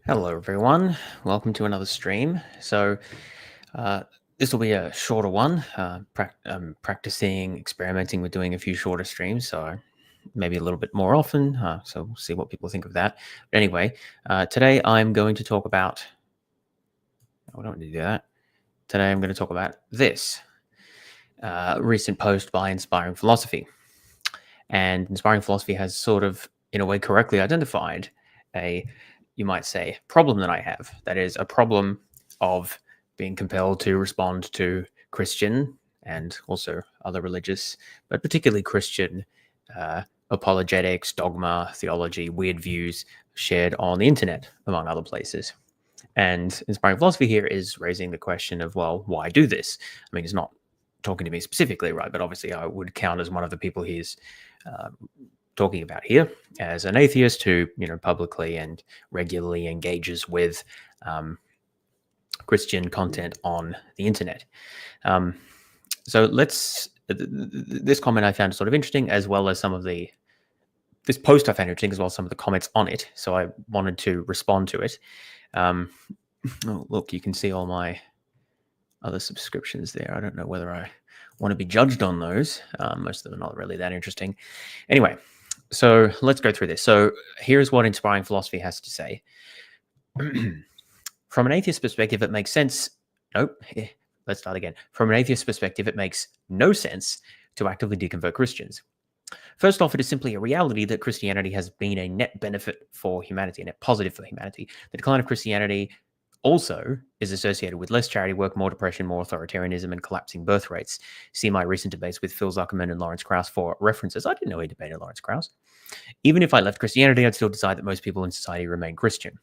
Hello, everyone. Welcome to another stream. So, this will be a shorter one. I'm practicing, experimenting with doing a few shorter streams, so maybe a little bit more often. So we'll see what people think of that. But anyway, today I'm going to talk about. I don't need to do that. Today I'm going to talk about this recent post by Inspiring Philosophy, and Inspiring Philosophy has sort of, in a way, correctly identified a, you might say, problem that I have. That is a problem of being compelled to respond to Christian and also other religious, but particularly Christian apologetics, dogma, theology, weird views shared on the internet, among other places. And Inspiring Philosophy here is raising the question of, well, why do this? I mean, it's not talking to me specifically, right? But obviously, I would count as one of the people he's talking about here as an atheist who, publicly and regularly engages with Christian content on the internet. So this comment I found sort of interesting, as well as this post I found interesting, as well as some of the comments on it. So I wanted to respond to it. Oh, look, you can see all my other subscriptions there. I don't know whether I want to be judged on those. Most of them are not really that interesting. Anyway, so let's go through this. So here's what Inspiring Philosophy has to say. From an atheist perspective, it makes sense. Nope. Let's start again. From an atheist perspective, it makes no sense to actively deconvert Christians. First off, it is simply a reality that Christianity has been a net benefit for humanity, a net positive for humanity. The decline of Christianity also is associated with less charity work, more depression, more authoritarianism, and collapsing birth rates. See my recent debates with Phil Zuckerman and Lawrence Krauss for references. I didn't know he debated Lawrence Krauss. Even if I left Christianity, I'd still decide that most people in society remain Christian.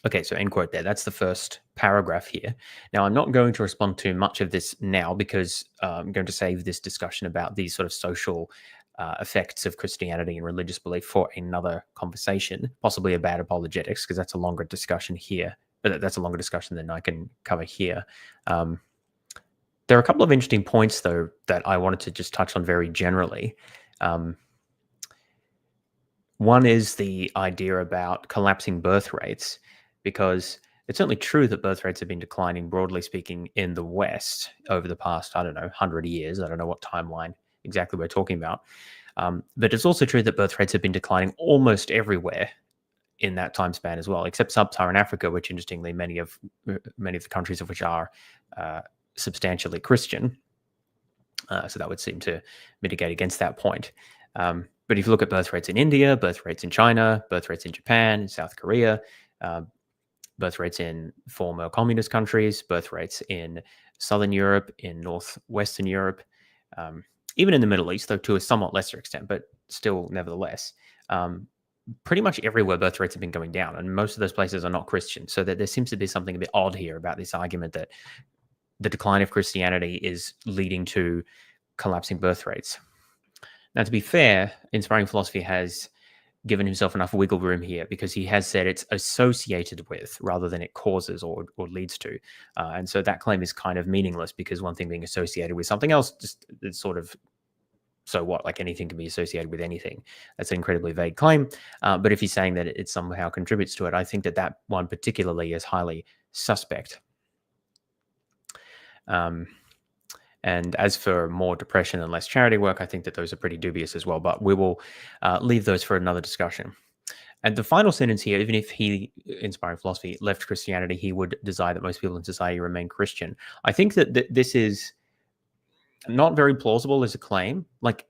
Okay, so end quote there. That's the first paragraph here. Now, I'm not going to respond to much of this now because I'm going to save this discussion about these sort of social effects of Christianity and religious belief for another conversation, possibly about apologetics, because that's a longer discussion here. But that's a longer discussion than I can cover here. There are a couple of interesting points, though, that I wanted to just touch on very generally. One is the idea about collapsing birth rates, because it's certainly true that birth rates have been declining, broadly speaking, in the West over the past, 100 years. I don't know what timeline exactly we're talking about. But it's also true that birth rates have been declining almost everywhere in that time span as well, except sub-Saharan Africa, which, interestingly, many of the countries of which are substantially Christian. So that would seem to mitigate against that point. But if you look at birth rates in India, birth rates in China, birth rates in Japan, South Korea, birth rates in former communist countries, birth rates in Southern Europe, in Northwestern Europe, even in the Middle East, though to a somewhat lesser extent, but still nevertheless, pretty much everywhere birth rates have been going down, and most of those places are not Christian. So that there seems to be something a bit odd here about this argument that the decline of Christianity is leading to collapsing birth rates. Now, to be fair, Inspiring Philosophy has given himself enough wiggle room here, because he has said it's associated with rather than it causes or leads to. And so that claim is kind of meaningless, because one thing being associated with something else, just it's sort of, so what? Like anything can be associated with anything. That's an incredibly vague claim. But if he's saying that it somehow contributes to it, I think that one particularly is highly suspect. And as for more depression and less charity work, I think that those are pretty dubious as well. But we will leave those for another discussion. And the final sentence here, even if he, Inspiring Philosophy, left Christianity, he would desire that most people in society remain Christian. I think that this is not very plausible as a claim. Like,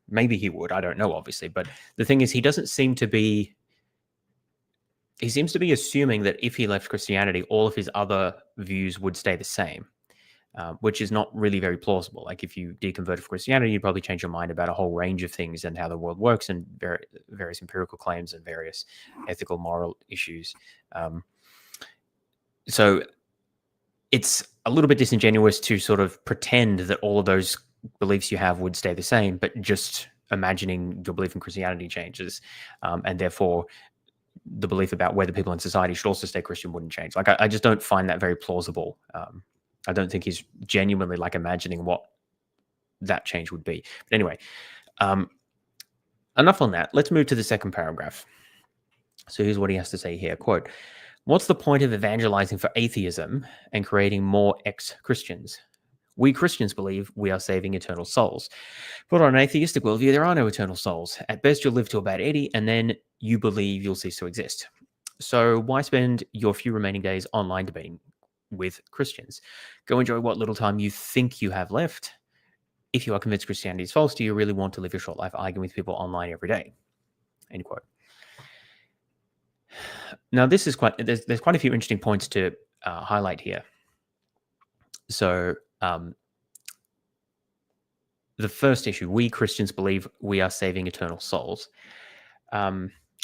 maybe he would. I don't know, obviously. But the thing is, he seems to be assuming that if he left Christianity, all of his other views would stay the same. Which is not really very plausible. Like, if you deconverted from Christianity, you'd probably change your mind about a whole range of things and how the world works, and various empirical claims and various ethical, moral issues. So it's a little bit disingenuous to sort of pretend that all of those beliefs you have would stay the same, but just imagining your belief in Christianity changes, and therefore the belief about whether people in society should also stay Christian wouldn't change. Like, I just don't find that very plausible. I don't think he's genuinely imagining what that change would be. But anyway, enough on that. Let's move to the second paragraph. So here's what he has to say here, quote, "What's the point of evangelizing for atheism and creating more ex-Christians? We Christians believe we are saving eternal souls. But on an atheistic worldview, there are no eternal souls. At best, you'll live to about 80, and then you believe you'll cease to exist. So why spend your few remaining days online debating with Christians? Go enjoy what little time you think you have left. If you are convinced Christianity is false, do you really want to live your short life arguing with people online every day?" End quote. Now, this is there's quite a few interesting points to highlight here. So, the first issue, we Christians believe we are saving eternal souls.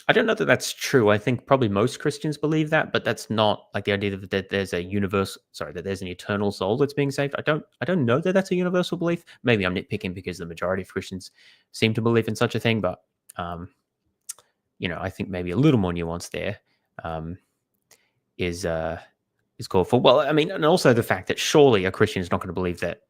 I don't know that that's true. I think probably most Christians believe that, but that's not like the idea that there's that there's an eternal soul that's being saved. I don't know that that's a universal belief. Maybe I'm nitpicking because the majority of Christians seem to believe in such a thing, but I think maybe a little more nuance there is called for. Well, I mean, and also the fact that surely a Christian is not going to believe that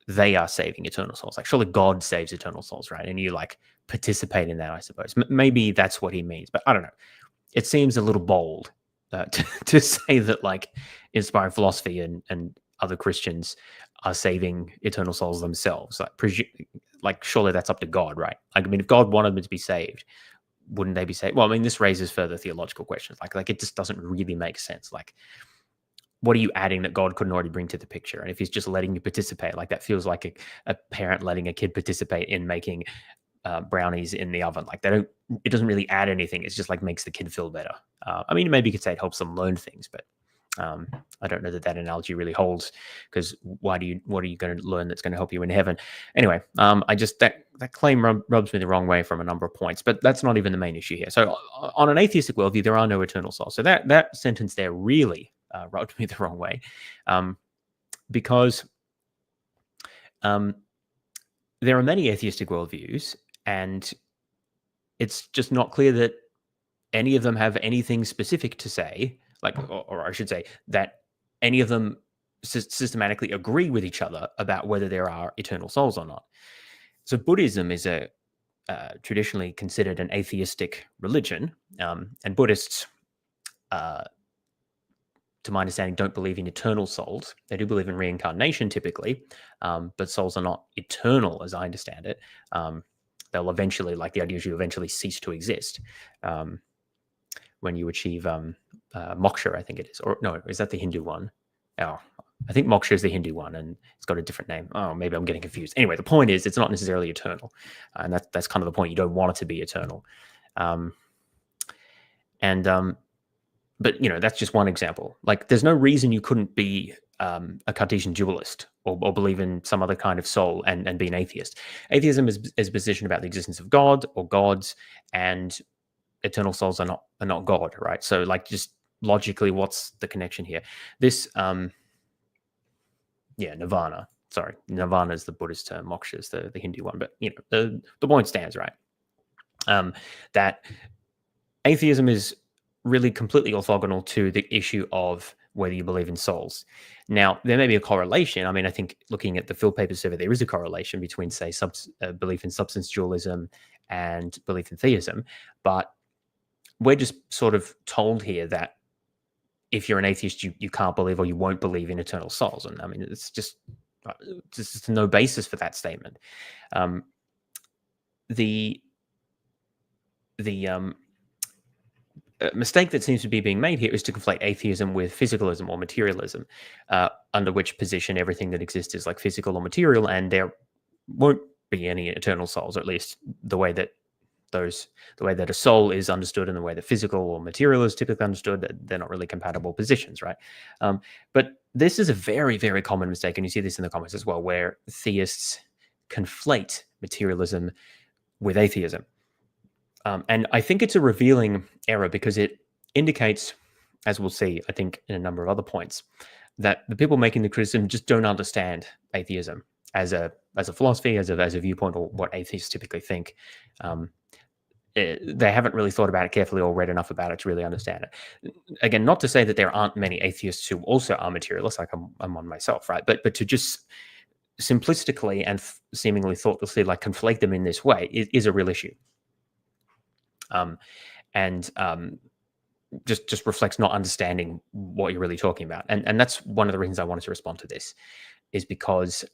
they are saving eternal souls. Like, surely God saves eternal souls, right? And you like participate in that, I suppose. Maybe that's what he means, but I don't know. It seems a little bold to say that like inspired philosophy and other Christians are saving eternal souls themselves. Like surely that's up to God, right? Like, I mean, if God wanted them to be saved, wouldn't they be saved? Well, I mean, this raises further theological questions. Like it just doesn't really make sense. Like, what are you adding that God couldn't already bring to the picture? And if he's just letting you participate, like that feels like a parent letting a kid participate in making brownies in the oven. Like it doesn't really add anything. It's just like makes the kid feel better. I mean, maybe you could say it helps them learn things, but I don't know that analogy really holds, because what are you going to learn that's going to help you in heaven? Anyway, that claim rubs me the wrong way from a number of points, but that's not even the main issue here. So on an atheistic worldview, there are no eternal souls. So that sentence there really rubbed me the wrong way, because there are many atheistic worldviews, and it's just not clear that any of them have anything specific to say, like, or I should say that any of them systematically agree with each other about whether there are eternal souls or not. So Buddhism is traditionally considered an atheistic religion, and Buddhists, to my understanding, don't believe in eternal souls. They do believe in reincarnation typically, but souls are not eternal, as I understand it. They'll eventually, like the idea is you eventually cease to exist when you achieve moksha, I think it is. Or no, is that the Hindu one? Oh, I think moksha is the Hindu one, and it's got a different name. Oh, maybe I'm getting confused. Anyway, the point is it's not necessarily eternal, and that's kind of the point. You don't want it to be eternal. But that's just one example. Like, there's no reason you couldn't be a Cartesian dualist or believe in some other kind of soul and be an atheist. Atheism is a position about the existence of God or gods, and eternal souls are not God, right? So, like, just logically, what's the connection here? This, nirvana. Sorry, nirvana is the Buddhist term. Moksha is the Hindu one. But the point stands, right? That atheism is really completely orthogonal to the issue of whether you believe in souls. Now, there may be a correlation. I mean, I think looking at the Phil Paper survey, there is a correlation between, say, belief in substance dualism and belief in theism. But we're just sort of told here that if you're an atheist, you can't believe or you won't believe in eternal souls. And I mean, it's just no basis for that statement. The mistake that seems to be being made here is to conflate atheism with physicalism or materialism, under which position everything that exists is like physical or material, and there won't be any eternal souls, or at least the way that a soul is understood and the way that physical or material is typically understood, they're not really compatible positions, right? But this is a very, very common mistake, and you see this in the comments as well, where theists conflate materialism with atheism. And I think it's a revealing error, because it indicates, as we'll see, I think, in a number of other points, that the people making the criticism just don't understand atheism as a philosophy, as a viewpoint, or what atheists typically think. They haven't really thought about it carefully or read enough about it to really understand it. Again, not to say that there aren't many atheists who also are materialists, like I'm one myself, right? But to just simplistically and seemingly thoughtlessly like conflate them in this way is a real issue. and just reflects not understanding what you're really talking about. And that's one of the reasons I wanted to respond to this, is because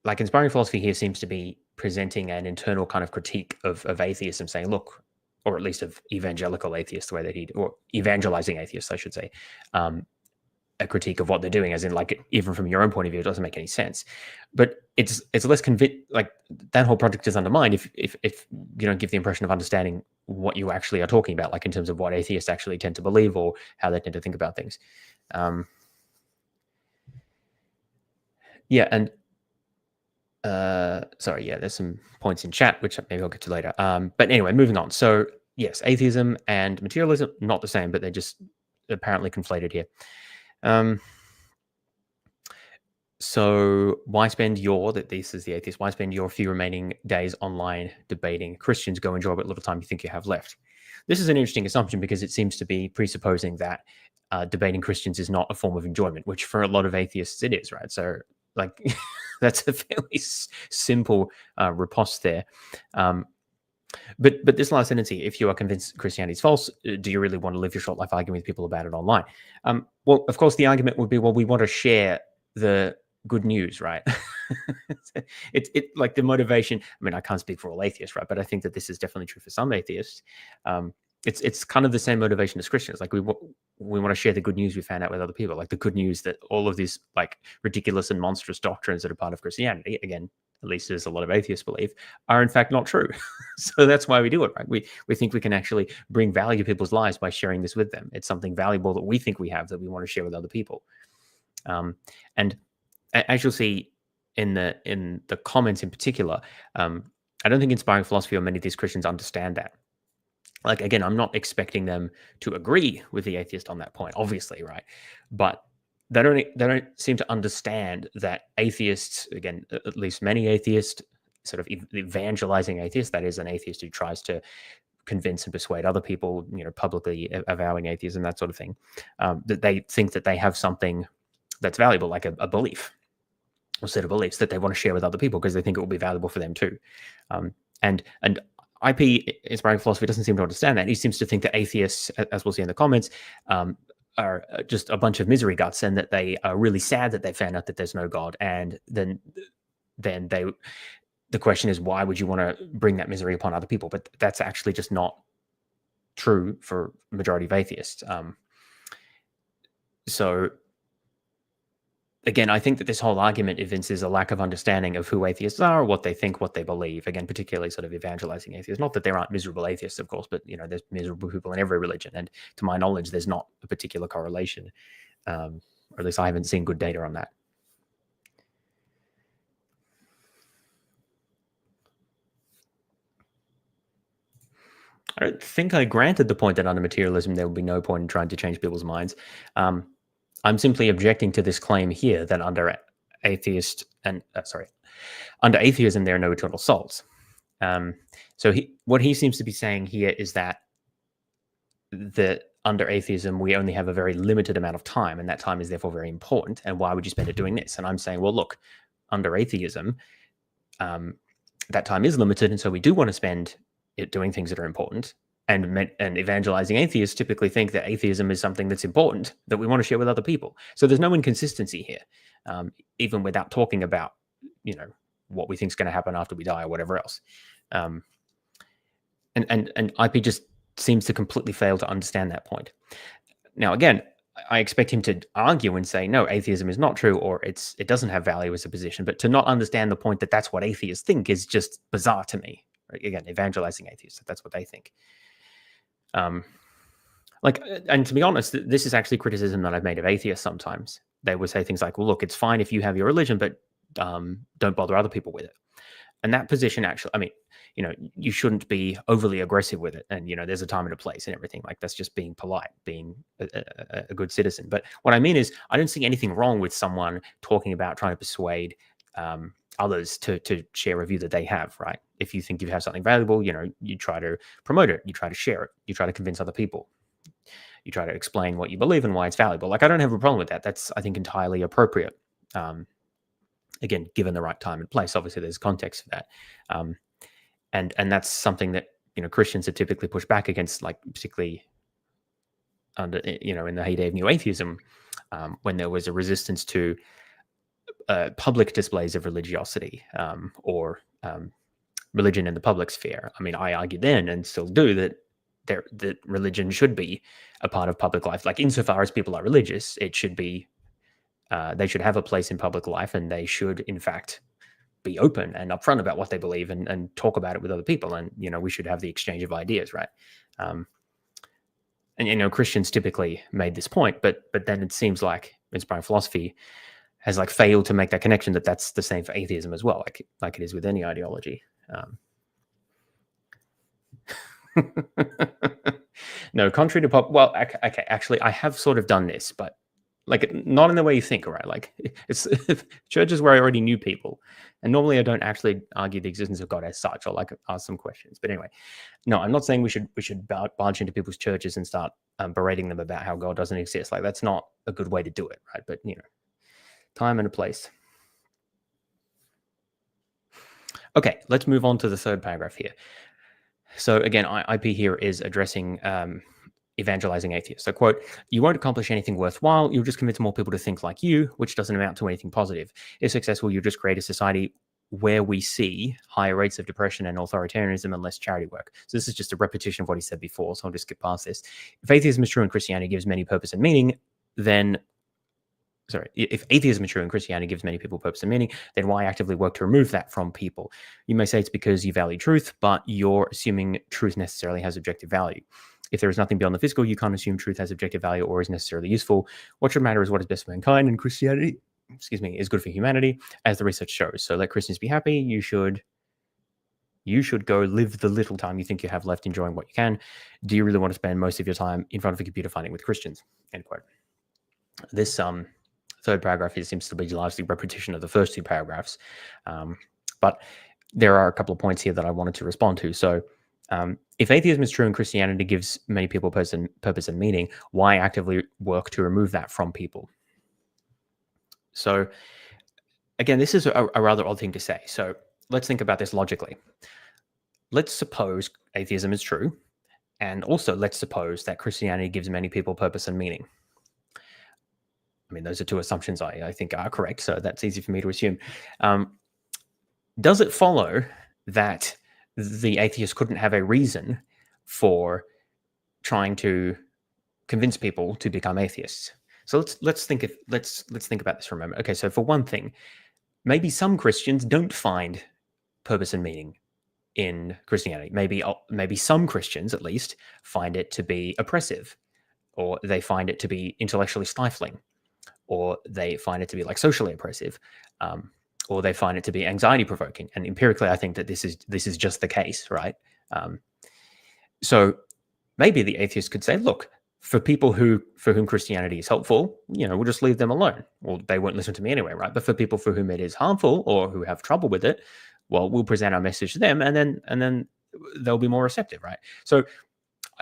like inspiring philosophy here seems to be presenting an internal kind of critique of atheism, saying, look, or at least of evangelical atheists, the way that or evangelizing atheists, I should say, a critique of what they're doing, as in, like, even from your own point of view, it doesn't make any sense. But it's less like that whole project is undermined if you don't give the impression of understanding what you actually are talking about, like in terms of what atheists actually tend to believe or how they tend to think about things. Yeah, and sorry, yeah, there's some points in chat which maybe I'll get to later. But anyway, moving on. So yes, atheism and materialism, not the same, but they're just apparently conflated here. So why spend this is the atheist, why spend your few remaining days online debating Christians? Go enjoy what little time you think you have left. This is an interesting assumption because it seems to be presupposing that debating Christians is not a form of enjoyment, which for a lot of atheists it is, right? So like that's a fairly simple riposte there. But this last sentence here, if you are convinced Christianity is false, do you really want to live your short life arguing with people about it online? Well, of course, the argument would be, well, we want to share the good news, right? It's like the motivation. I mean, I can't speak for all atheists, right? But I think that this is definitely true for some atheists. It's kind of the same motivation as Christians. Like we want to share the good news we found out with other people, like the good news that all of these like ridiculous and monstrous doctrines that are part of Christianity, again, at least as a lot of atheists believe, are in fact not true. So that's why we do it, right? We think we can actually bring value to people's lives by sharing this with them. It's something valuable that we think we have that we want to share with other people. And as you'll see in the comments in particular, I don't think inspiring philosophy or many of these Christians understand that. Like, again, I'm not expecting them to agree with the atheist on that point, obviously, right? But they don't seem to understand that atheists, again, at least many atheists, sort of evangelizing atheists, that is an atheist who tries to convince and persuade other people, publicly avowing atheism, that sort of thing, that they think that they have something that's valuable, like a belief or set of beliefs that they want to share with other people because they think it will be valuable for them too. And IP, inspiring philosophy, doesn't seem to understand that. He seems to think that atheists, as we'll see in the comments, are just a bunch of misery guts, and that they are really sad that they found out that there's no God. And then the question is, why would you want to bring that misery upon other people? But that's actually just not true for majority of atheists. So again, I think that this whole argument evinces a lack of understanding of who atheists are, what they think, what they believe. Again, particularly sort of evangelizing atheists. Not that there aren't miserable atheists, of course, but there's miserable people in every religion. And to my knowledge, there's not a particular correlation, or at least I haven't seen good data on that. I don't think I granted the point that under materialism there would be no point in trying to change people's minds. I'm simply objecting to this claim here that under under atheism there are no eternal souls. So what he seems to be saying here is that under atheism we only have a very limited amount of time, and that time is therefore very important. And why would you spend it doing this? And I'm saying, well, look, under atheism, that time is limited, and so we do want to spend it doing things that are important. And evangelizing atheists typically think that atheism is something that's important that we want to share with other people. So there's no inconsistency here, even without talking about, what we think is going to happen after we die or whatever else. And IP just seems to completely fail to understand that point. Now, again, I expect him to argue and say, no, atheism is not true, or it doesn't have value as a position. But to not understand the point that that's what atheists think is just bizarre to me. Right? Again, evangelizing atheists, that's what they think. And to be honest, this is actually criticism that I've made of atheists sometimes. They would say things like, well, look, it's fine if you have your religion, but don't bother other people with it. And that position actually, I mean, you shouldn't be overly aggressive with it. And, there's a time and a place and everything. Like, that's just being polite, being a good citizen. But what I mean is, I don't see anything wrong with someone talking about trying to persuade others to share a view that they have, right? If you think you have something valuable, you try to promote it, you try to share it, you try to convince other people, you try to explain what you believe and why it's valuable. Like, I don't have a problem with that. That's, I think, entirely appropriate. Again, given the right time and place. Obviously there's context for that. And that's something that, Christians have typically pushed back against, like, particularly under, in the heyday of New Atheism, when there was a resistance to public displays of religiosity, or religion in the public sphere. I mean, I argued then, and still do, that religion should be a part of public life. Like, insofar as people are religious, it should be, they should have a place in public life, and they should, in fact, be open and upfront about what they believe, and talk about it with other people. And, we should have the exchange of ideas, right? And, Christians typically made this point, but then it seems like inspiring philosophy has, like, failed to make that connection, that that's the same for atheism as well, like it is with any ideology. No, contrary to pop. Well, okay, actually, I have sort of done this, but, like, not in the way you think, right? Like, it's churches where I already knew people, and normally I don't actually argue the existence of God as such. I'll, like, ask some questions. But anyway, no, I'm not saying we should barge into people's churches and start berating them about how God doesn't exist. Like, that's not a good way to do it, right? But, time and a place. Okay, let's move on to the third paragraph here. So again, IP here is addressing evangelizing atheists. So, quote, "You won't accomplish anything worthwhile. You'll just convince more people to think like you, which doesn't amount to anything positive. If successful, you'll just create a society where we see higher rates of depression and authoritarianism and less charity work." So this is just a repetition of what he said before, so I'll just skip past this. If atheism is true and Christianity gives many purpose and meaning, if atheism is true and Christianity gives many people purpose and meaning, then why actively work to remove that from people? You may say it's because you value truth, but you're assuming truth necessarily has objective value. If there is nothing beyond the physical, you can't assume truth has objective value or is necessarily useful. What should matter is what is best for mankind, and Christianity, is good for humanity, as the research shows. So let Christians be happy. You should go live the little time you think you have left enjoying what you can. Do you really want to spend most of your time in front of a computer fighting with Christians? End quote. This third paragraph here seems to be largely repetition of the first two paragraphs. But there are a couple of points here that I wanted to respond to. So if atheism is true and Christianity gives many people purpose and meaning, why actively work to remove that from people? So again, this is a rather odd thing to say. So let's think about this logically. Let's suppose atheism is true, and also let's suppose that Christianity gives many people purpose and meaning. I mean, those are two assumptions I think are correct, so that's easy for me to assume. Does it follow that the atheist couldn't have a reason for trying to convince people to become atheists? So let's think about this for a moment. Okay, so for one thing, maybe some Christians don't find purpose and meaning in Christianity. Maybe some Christians, at least, find it to be oppressive, or they find it to be intellectually stifling, or they find it to be, like, socially oppressive, or they find it to be anxiety provoking. And empirically, I think that this is just the case, right? So maybe the atheist could say, look, for people for whom Christianity is helpful, we'll just leave them alone. Well, they won't listen to me anyway, right? But for people for whom it is harmful or who have trouble with it, well, we'll present our message to them, and then they'll be more receptive, right? So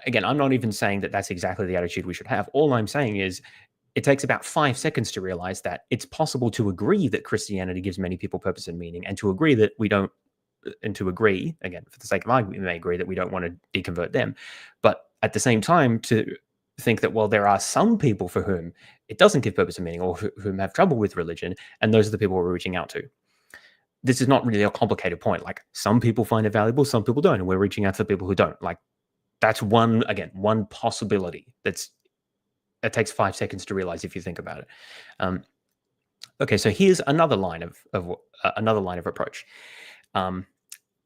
again, I'm not even saying that that's exactly the attitude we should have. All I'm saying is, it takes about 5 seconds to realize that it's possible to agree that Christianity gives many people purpose and meaning, and to agree that we don't, and to agree, again, for the sake of argument, we may agree that we don't want to deconvert them. But at the same time, to think that, well, there are some people for whom it doesn't give purpose and meaning, or whom have trouble with religion, and those are the people we're reaching out to. This is not really a complicated point. Like, some people find it valuable, some people don't, and we're reaching out to the people who don't. Like, that's one possibility that takes 5 seconds to realize if you think about it. Okay, so here's another line of approach.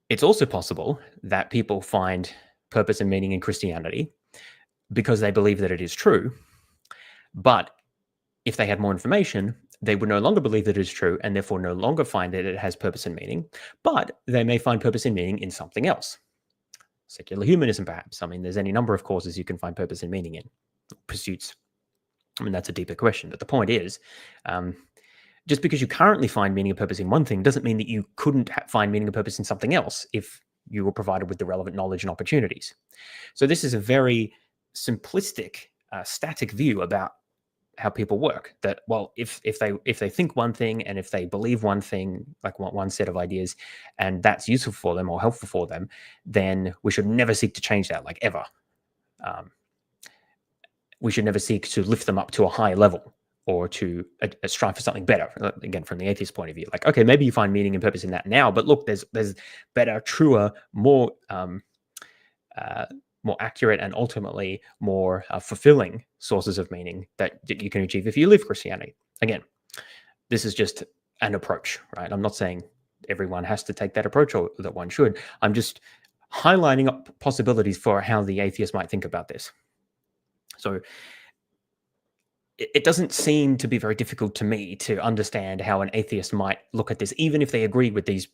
It's also possible that people find purpose and meaning in Christianity because they believe that it is true, but if they had more information, they would no longer believe that it is true, and therefore no longer find that it has purpose and meaning, but they may find purpose and meaning in something else. Secular humanism, perhaps. I mean, there's any number of causes you can find purpose and meaning in, pursuits. I mean, that's a deeper question, but the point is, just because you currently find meaning and purpose in one thing doesn't mean that you couldn't find meaning and purpose in something else if you were provided with the relevant knowledge and opportunities. So this is a very simplistic, static view about how people work. That, well, if they think one thing, and if they believe one thing, like one set of ideas, and that's useful for them or helpful for them, then we should never seek to change that, like, ever. We should never seek to lift them up to a higher level, or to strive for something better. Again, from the atheist point of view, like, okay, maybe you find meaning and purpose in that now, but look, there's better, truer, more accurate, and ultimately more fulfilling sources of meaning that you can achieve if you live Christianity. Again, this is just an approach, right? I'm not saying everyone has to take that approach, or that one should. I'm just highlighting up possibilities for how the atheist might think about this. So it doesn't seem to be very difficult to me to understand how an atheist might look at this, even if they agree with these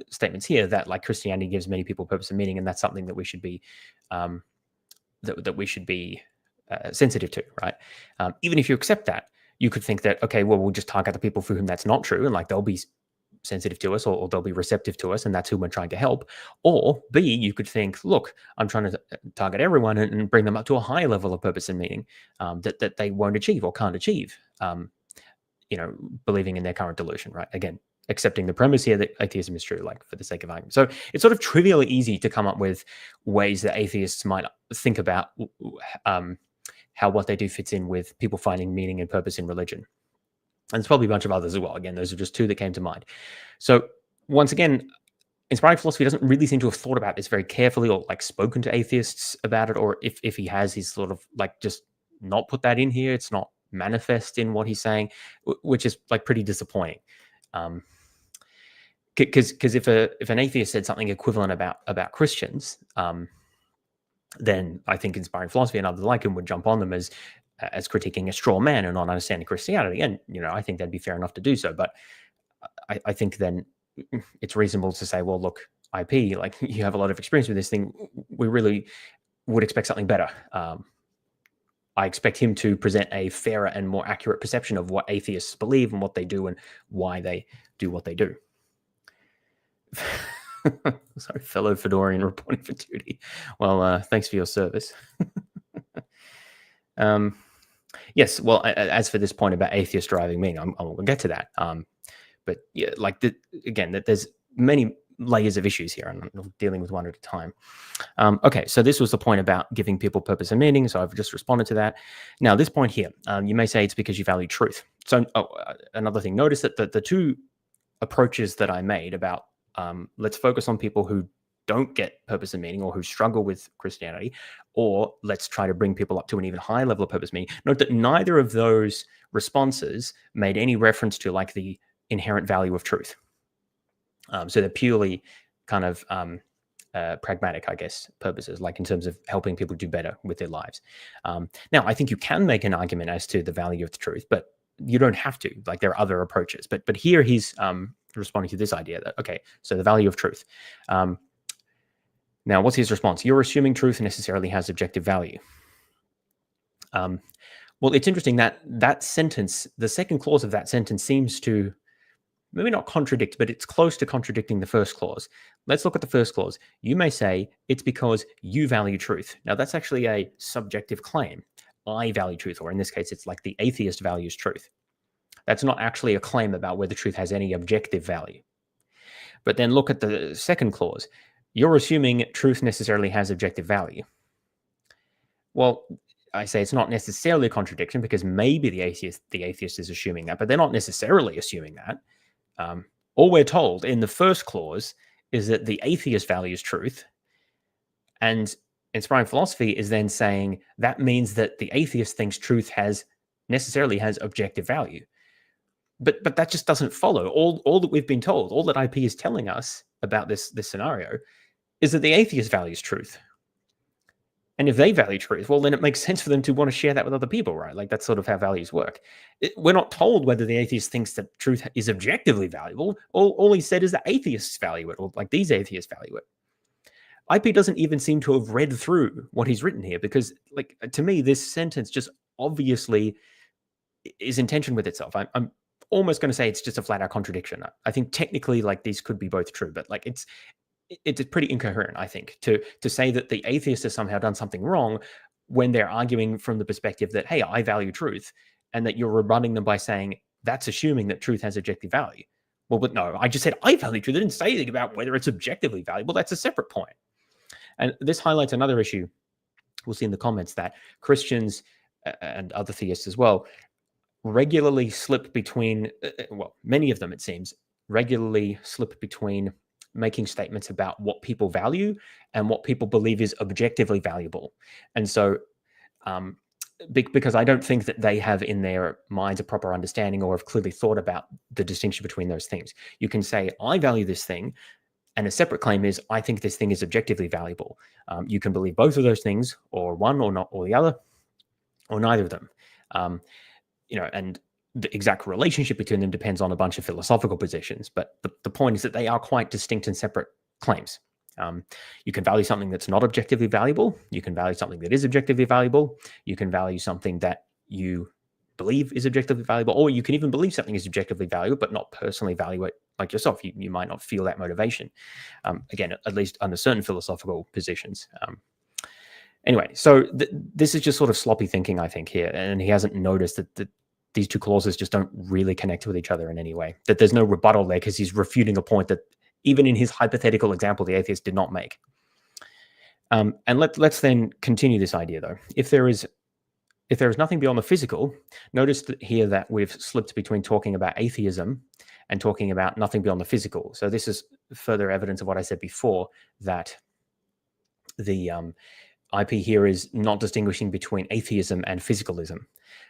statements here, that, like, Christianity gives many people purpose and meaning, and that's something that we should be sensitive to, right? Even if you accept that, you could think that, okay, well, we'll just target the people for whom that's not true, and, like, they'll be sensitive to us, or they'll be receptive to us, and that's who we're trying to help. Or B, you could think, look, I'm trying to target everyone and bring them up to a higher level of purpose and meaning that they won't achieve or can't achieve, believing in their current delusion, right? Again, accepting the premise here that atheism is true, like, for the sake of argument. So it's sort of trivially easy to come up with ways that atheists might think about how what they do fits in with people finding meaning and purpose in religion. And there's probably a bunch of others as well. Again, those are just two that came to mind. So once again, inspiring philosophy doesn't really seem to have thought about this very carefully, or, like, spoken to atheists about it. Or if he has, he's sort of, like, just not put that in here. It's not manifest in what he's saying, which is, like, pretty disappointing. Because if an atheist said something equivalent about Christians, then I think inspiring philosophy and others like him would jump on them as critiquing a straw man and not understanding Christianity. And, I think that'd be fair enough to do so. But I think then it's reasonable to say, well, look, IP, like, you have a lot of experience with this thing. We really would expect something better. I expect him to present a fairer and more accurate perception of what atheists believe and what they do and why they do what they do. Sorry, fellow Fedorian reporting for duty. Well, thanks for your service. Yes, well, as for this point about atheist driving meaning, we'll get to that. But yeah, like, again, that there's many layers of issues here, and I'm dealing with one at a time. Okay, so this was the point about giving people purpose and meaning, so I've just responded to that. Now, this point here, you may say it's because you value truth. So another thing, notice that the two approaches that I made about let's focus on people who don't get purpose and meaning, or who struggle with Christianity, or let's try to bring people up to an even higher level of purpose and meaning. Note that neither of those responses made any reference to, like, the inherent value of truth. So they're purely kind of pragmatic, I guess, purposes, like in terms of helping people do better with their lives. Now, I think you can make an argument as to the value of the truth, but you don't have to. Like, there are other approaches. But here he's responding to this idea that, okay, so the value of truth. Now, what's his response? You're assuming truth necessarily has objective value. Well, it's interesting that that sentence, the second clause of that sentence, seems to maybe not contradict, but it's close to contradicting the first clause. Let's look at the first clause. You may say it's because you value truth. Now, that's actually a subjective claim. I value truth, or in this case, it's like the atheist values truth. That's not actually a claim about whether truth has any objective value. But then look at the second clause. You're assuming truth necessarily has objective value. Well, I say it's not necessarily a contradiction, because maybe the atheist is assuming that, but they're not necessarily assuming that. All we're told in the first clause is that the atheist values truth, and inspiring philosophy is then saying that means that the atheist thinks truth necessarily has objective value. But that just doesn't follow. All that we've been told, all that IP is telling us about this scenario, is that the atheist values truth. And if they value truth, well, then it makes sense for them to want to share that with other people, right? Like, that's sort of how values work. We're not told whether the atheist thinks that truth is objectively valuable. All he said is that atheists value it, or like these atheists value it. IP doesn't even seem to have read through what he's written here, because, like, to me, this sentence just obviously is in tension with itself. I'm almost going to say it's just a flat-out contradiction. I think technically, like, these could be both true, but, like, it's pretty incoherent, I think, to say that the atheist has somehow done something wrong when they're arguing from the perspective that, hey, I value truth. and that you're rebutting them by saying that's assuming that truth has objective value. Well, but no, I just said I value truth. I didn't say anything about whether it's objectively valuable. That's a separate point. And this highlights another issue we'll see in the comments, that Christians and other theists as well regularly slip between, well, many of them, it seems, regularly slip between making statements about what people value and what people believe is objectively valuable. And so, because I don't think that they have in their minds a proper understanding or have clearly thought about the distinction between those things. You can say, I value this thing, and a separate claim is, I think this thing is objectively valuable. You can believe both of those things, or one, or not, or the other, or neither of them. And the exact relationship between them depends on a bunch of philosophical positions. But the point is that they are quite distinct and separate claims. You can value something that's not objectively valuable. You can value something that is objectively valuable. You can value something that you believe is objectively valuable, or you can even believe something is objectively valuable, but not personally value it like yourself. You might not feel that motivation. Again, at least under certain philosophical positions. Anyway, so this is just sort of sloppy thinking, I think, here. And he hasn't noticed that these two clauses just don't really connect with each other in any way, that there's no rebuttal there, because he's refuting a point that even in his hypothetical example, the atheist did not make. And let's then continue this idea, though. If there is nothing beyond the physical, notice here that we've slipped between talking about atheism and talking about nothing beyond the physical. So this is further evidence of what I said before, that the IP here is not distinguishing between atheism and physicalism.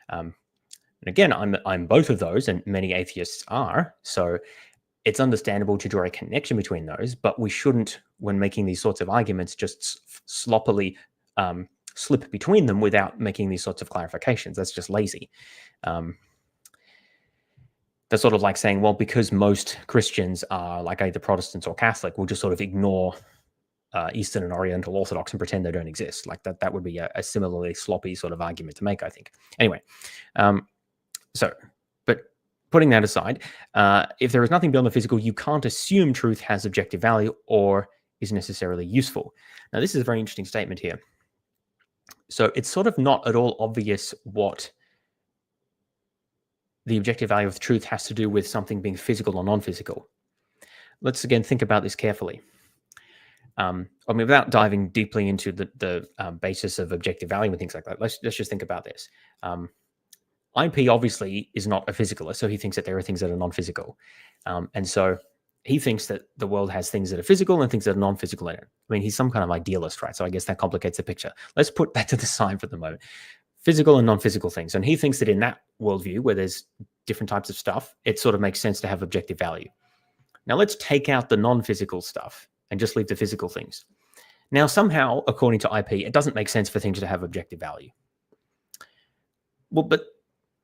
And again, I'm both of those, and many atheists are. So it's understandable to draw a connection between those, but we shouldn't, when making these sorts of arguments, just sloppily slip between them without making these sorts of clarifications. That's just lazy. That's sort of like saying, well, because most Christians are like either Protestants or Catholic, we'll just sort of ignore Eastern and Oriental Orthodox and pretend they don't exist. Like that would be a similarly sloppy sort of argument to make, I think. Anyway, but putting that aside, if there is nothing beyond the physical, you can't assume truth has objective value or is necessarily useful. Now, this is a very interesting statement here. So it's sort of not at all obvious what the objective value of truth has to do with something being physical or non-physical. Let's again think about this carefully. Without diving deeply into the basis of objective value and things like that, let's just think about this. IP obviously is not a physicalist, so he thinks that there are things that are non-physical. And so he thinks that the world has things that are physical and things that are non-physical in it. I mean, he's some kind of idealist, right? So I guess that complicates the picture. Let's put that to the side for the moment. Physical and non-physical things. And he thinks that in that worldview, where there's different types of stuff, it sort of makes sense to have objective value. Now let's take out the non-physical stuff and just leave the physical things. Now, somehow, according to IP, it doesn't make sense for things to have objective value. Well, but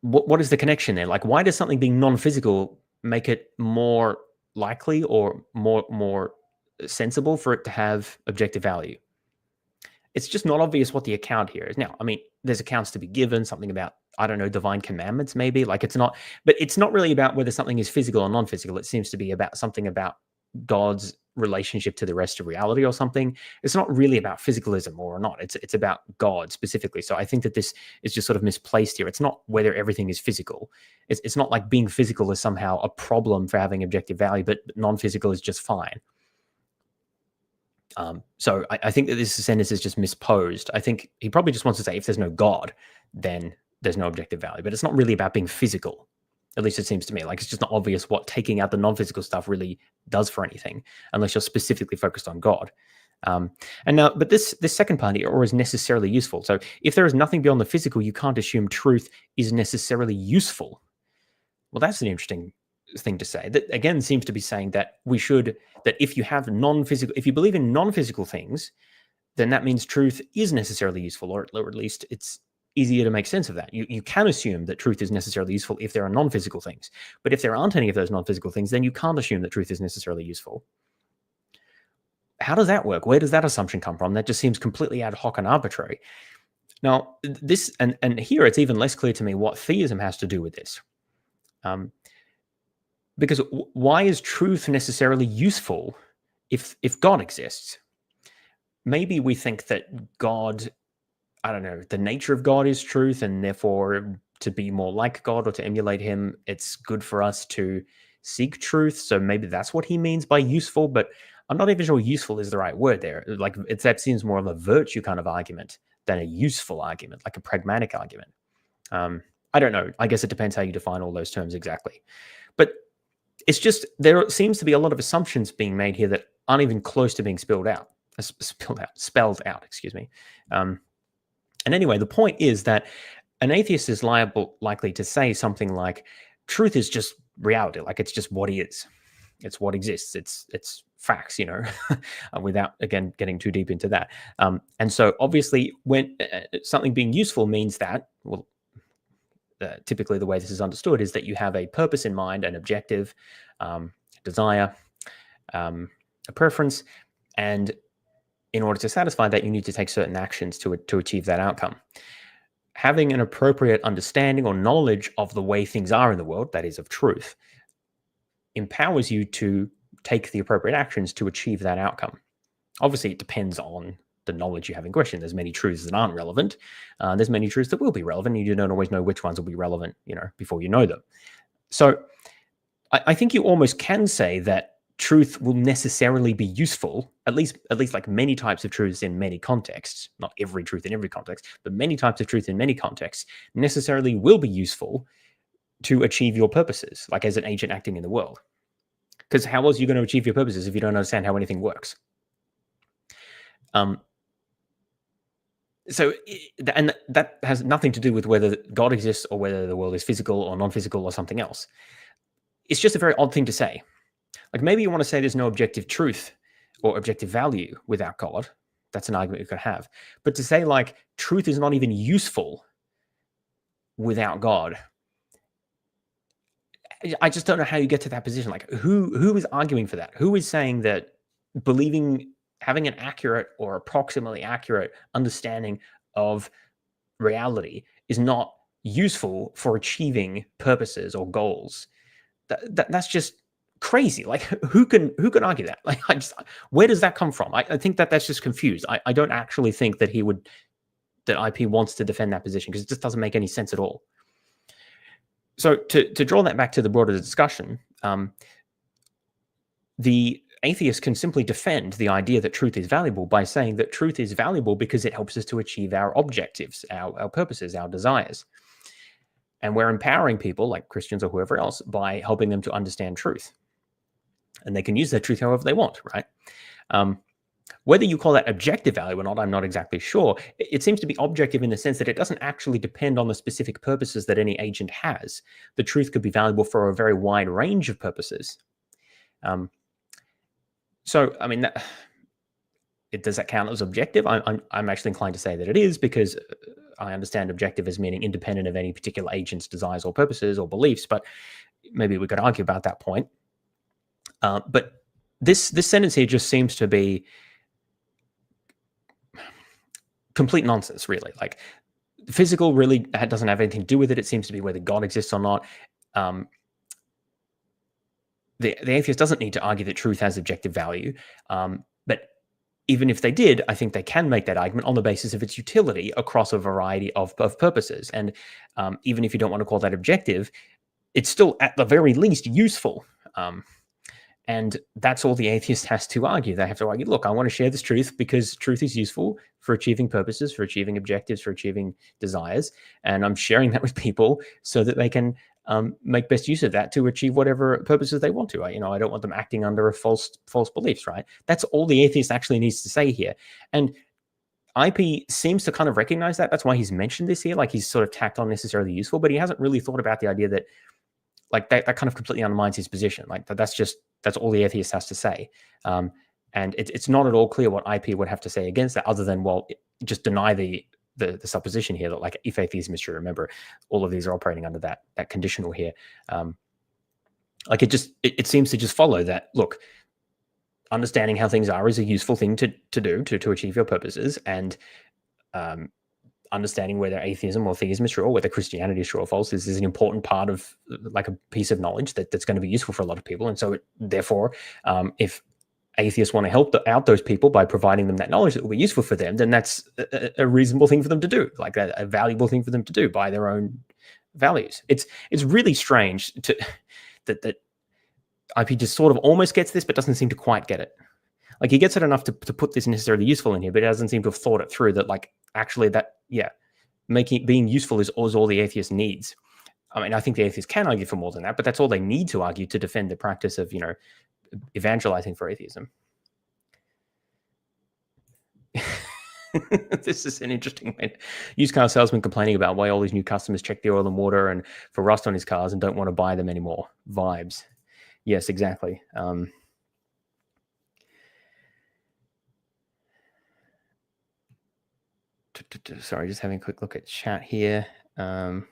what is the connection there? Like, why does something being non-physical make it more likely or more sensible for it to have objective value? It's just not obvious what the account here is. Now, I mean, there's accounts to be given, something about, I don't know, divine commandments, maybe. Like, it's not, but it's not really about whether something is physical or non-physical. It seems to be about something about God's relationship to the rest of reality or something. It's not really about physicalism or not. It's about God specifically. So I think that this is just sort of misplaced here. It's not whether everything is physical. It's not like being physical is somehow a problem for having objective value, but non-physical is just fine. So I think that this sentence is just misposed. I think he probably just wants to say, if there's no God, then there's no objective value. But it's not really about being physical. At least it seems to me. Like, it's just not obvious what taking out the non-physical stuff really does for anything, unless you're specifically focused on God. But this second part here, or is necessarily useful. So if there is nothing beyond the physical, you can't assume truth is necessarily useful. Well, that's an interesting thing to say. That again seems to be saying that that if you have non-physical, if you believe in non-physical things, then that means truth is necessarily useful, or at least it's easier to make sense of that. You can assume that truth is necessarily useful if there are non-physical things. But if there aren't any of those non-physical things, then you can't assume that truth is necessarily useful. How does that work? Where does that assumption come from? That just seems completely ad hoc and arbitrary. Now, this, and here it's even less clear to me what theism has to do with this. Because why is truth necessarily useful if God exists? Maybe we think that God, I don't know, the nature of God is truth, and therefore to be more like God or to emulate him. It's good for us to seek truth. So maybe that's what he means by useful, but I'm not even sure useful is the right word there. Like that seems more of a virtue kind of argument than a useful argument, like a pragmatic argument. I don't know. I guess it depends how you define all those terms exactly. But it's just there seems to be a lot of assumptions being made here that aren't even close to being spelled out. Excuse me. And anyway, the point is that an atheist is likely to say something like, truth is just reality, like it's just what is. It's what exists. It's facts, without, again, getting too deep into that. And so obviously when something being useful means that, well, typically the way this is understood is that you have a purpose in mind, an objective, desire, a preference, and in order to satisfy that, you need to take certain actions to achieve that outcome. Having an appropriate understanding or knowledge of the way things are in the world, that is of truth, empowers you to take the appropriate actions to achieve that outcome. Obviously, it depends on the knowledge you have in question. There's many truths that aren't relevant. There's many truths that will be relevant. You don't always know which ones will be relevant, before you know them. So I think you almost can say that truth will necessarily be useful, at least like many types of truths in many contexts, not every truth in every context, but many types of truth in many contexts necessarily will be useful to achieve your purposes, like as an agent acting in the world. Because how else are you going to achieve your purposes if you don't understand how anything works? So, and that has nothing to do with whether God exists or whether the world is physical or non-physical or something else. It's just a very odd thing to say. Like maybe you want to say there's no objective truth or objective value without God. That's an argument you could have. But to say like truth is not even useful without God, I just don't know how you get to that position. Like who is arguing for that? Who is saying that having an accurate or approximately accurate understanding of reality is not useful for achieving purposes or goals? That's just crazy. Like who can argue that? Like where does that come from? I think that's just confused. I don't actually think that that IP wants to defend that position because it just doesn't make any sense at all. So to draw that back to the broader discussion, the atheist can simply defend the idea that truth is valuable by saying that truth is valuable because it helps us to achieve our objectives, our purposes, our desires. And we're empowering people like Christians or whoever else by helping them to understand truth. And they can use that truth however they want, right? Whether you call that objective value or not, I'm not exactly sure. It seems to be objective in the sense that it doesn't actually depend on the specific purposes that any agent has. The truth could be valuable for a very wide range of purposes. So, I mean, does that count as objective? I'm actually inclined to say that it is, because I understand objective as meaning independent of any particular agent's desires or purposes or beliefs, but maybe we could argue about that point. But this sentence here just seems to be complete nonsense, really. Like physical really doesn't have anything to do with it. It seems to be whether God exists or not. The atheist doesn't need to argue that truth has objective value. But even if they did, I think they can make that argument on the basis of its utility across a variety of purposes. And even if you don't want to call that objective, it's still at the very least useful. And that's all the atheist has to argue. They have to argue, look, I want to share this truth because truth is useful for achieving purposes, for achieving objectives, for achieving desires. And I'm sharing that with people so that they can make best use of that to achieve whatever purposes they want to. I don't want them acting under a false beliefs, right? That's all the atheist actually needs to say here. And IP seems to kind of recognize that. That's why he's mentioned this here. Like he's sort of tacked on necessarily useful, but he hasn't really thought about the idea that like that kind of completely undermines his position. Like that's all the atheist has to say. And it's not at all clear what IP would have to say against that, other than, well, just deny the supposition here that, like, if atheism is true, remember, all of these are operating under that conditional here. Like it seems to just follow that, look, understanding how things are is a useful thing to do to achieve your purposes, and understanding whether atheism or theism is true, or whether Christianity is true or false, is an important part of like a piece of knowledge that's going to be useful for a lot of people. And so therefore, if atheists want to help out those people by providing them that knowledge that will be useful for them, then that's a reasonable thing for them to do, like a valuable thing for them to do by their own values. It's really strange to that IP just sort of almost gets this, but doesn't seem to quite get it. Like he gets it enough to put this necessarily useful in here, but he doesn't seem to have thought it through that, like, actually that, yeah, being useful is all the atheist needs. I mean, I think the atheists can argue for more than that, but that's all they need to argue to defend the practice of, evangelizing for atheism. This is an interesting way. Used car salesman complaining about why all these new customers check the oil and water and for rust on his cars and don't want to buy them anymore. Vibes. Yes, exactly. Sorry, just having a quick look at chat here. All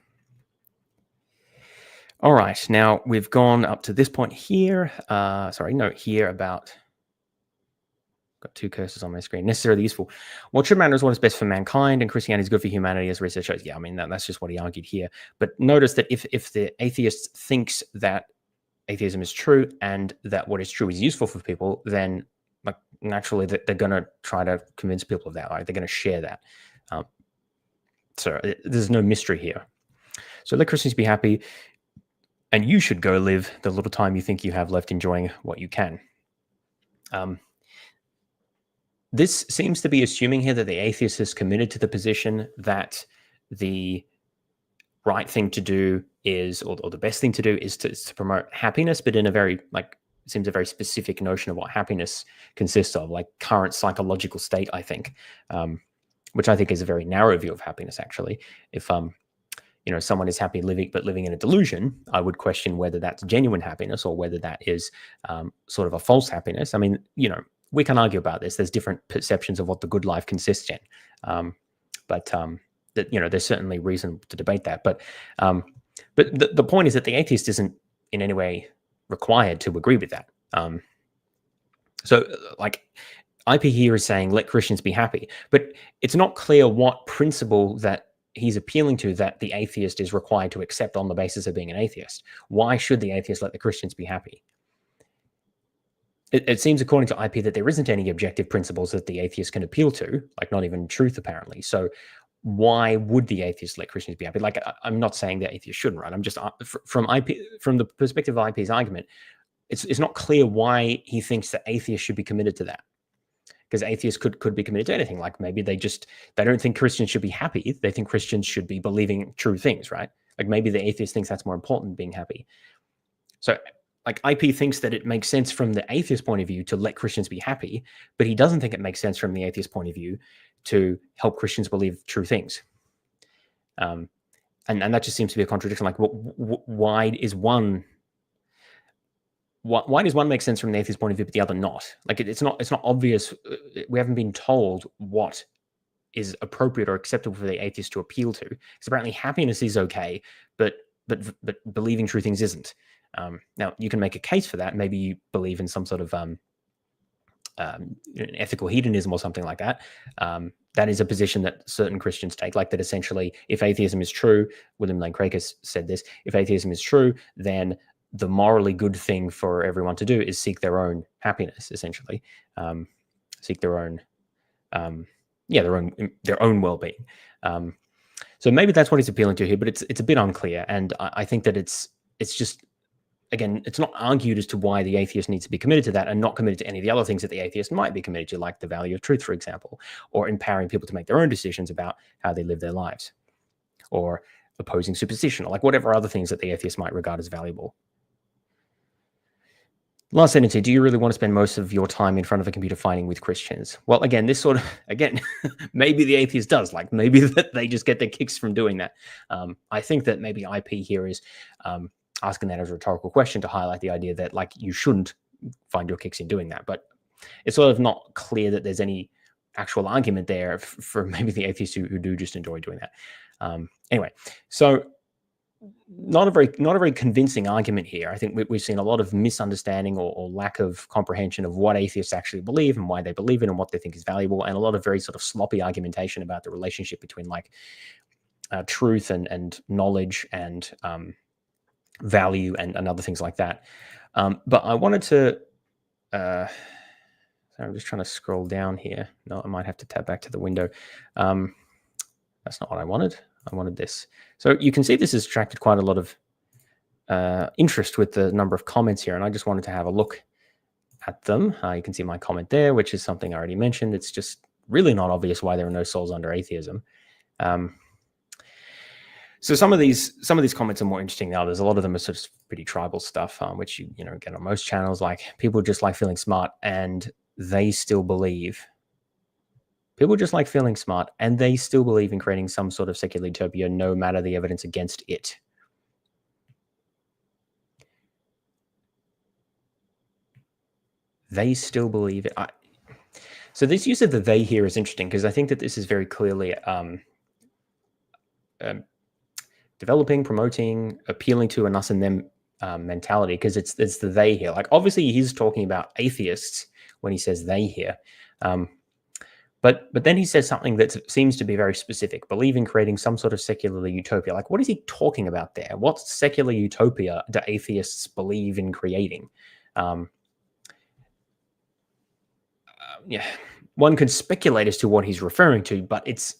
right, now we've gone up to this point here. Here about. Got two cursors on my screen. Necessarily useful. What should matter is what is best for mankind, and Christianity is good for humanity, as research shows. Yeah, I mean, that's just what he argued here. But notice that if the atheist thinks that atheism is true and that what is true is useful for people, then like naturally they're going to try to convince people of that. Right? They're going to share that. So there's no mystery here. So let Christians be happy, and you should go live the little time you think you have left enjoying what you can. This seems to be assuming here that the atheist is committed to the position that the right thing to do is, or the best thing to do is to promote happiness, but in a very, like, seems a very specific notion of what happiness consists of, like current psychological state, I think, which I think is a very narrow view of happiness, actually. If, someone is happy living in a delusion, I would question whether that's genuine happiness or whether that is sort of a false happiness. I mean, we can argue about this. There's different perceptions of what the good life consists in, but there's certainly reason to debate that. But the point is that the atheist isn't in any way required to agree with that. So, like, IP here is saying let Christians be happy, but it's not clear what principle that he's appealing to that the atheist is required to accept on the basis of being an atheist. Why should the atheist let the Christians be happy? It seems, according to IP, that there isn't any objective principles that the atheist can appeal to, like not even truth, apparently. So why would the atheist let Christians be happy? Like, I'm not saying that atheists shouldn't, right? I'm just, from the perspective of IP's argument, it's not clear why he thinks that atheists should be committed to that. Because atheists could be committed to anything. Like maybe they don't think Christians should be happy. They think Christians should be believing true things, right? Like maybe the atheist thinks that's more important than being happy. So, like, IP thinks that it makes sense from the atheist point of view to let Christians be happy, but he doesn't think it makes sense from the atheist point of view to help Christians believe true things. And that just seems to be a contradiction. Like, why does one make sense from the atheist point of view, but the other not? Like, it's not obvious. We haven't been told what is appropriate or acceptable for the atheist to appeal to. Because apparently happiness is okay, but believing true things isn't. Now, you can make a case for that. Maybe you believe in some sort of ethical hedonism or something like that. That is a position that certain Christians take, like that essentially, if atheism is true, William Lane Craig has said this, if atheism is true, then the morally good thing for everyone to do is seek their own happiness, essentially, seek their own well-being. So maybe that's what he's appealing to here, but it's a bit unclear, and I think that it's just, again, it's not argued as to why the atheist needs to be committed to that and not committed to any of the other things that the atheist might be committed to, like the value of truth, for example, or empowering people to make their own decisions about how they live their lives, or opposing superstition, or like whatever other things that the atheist might regard as valuable. Last sentence here, do you really want to spend most of your time in front of a computer fighting with Christians? Well, again, maybe the atheist does, like maybe that they just get their kicks from doing that. I think that maybe IP here is asking that as a rhetorical question to highlight the idea that, like, you shouldn't find your kicks in doing that. But it's sort of not clear that there's any actual argument there for maybe the atheists who do just enjoy doing that. Anyway, so not a very convincing argument here. I think we've seen a lot of misunderstanding or lack of comprehension of what atheists actually believe and why they believe it and what they think is valuable, and a lot of very sort of sloppy argumentation about the relationship between like truth and knowledge and value and other things like that. But I wanted to, I'm just trying to scroll down here. No, I might have to tab back to the window. That's not what I wanted. I wanted this. So you can see this has attracted quite a lot of interest with the number of comments here, and I just wanted to have a look at them. You can see my comment there, which is something I already mentioned. It's just really not obvious why there are no souls under atheism. So some of these comments are more interesting than others. A lot of them are sort of pretty tribal stuff, which you know get on most channels. Like people just like feeling smart, and they still believe. People just like feeling smart, and they still believe in creating some sort of secular utopia, no matter the evidence against it. They still believe it. So this use of the they here is interesting because I think that this is very clearly developing, promoting, appealing to an us and them mentality, because it's the they here. Like obviously he's talking about atheists when he says they here. But then he says something that seems to be very specific, believe in creating some sort of secular utopia. Like, what is he talking about there? What secular utopia do atheists believe in creating? Yeah, one could speculate as to what he's referring to, but it's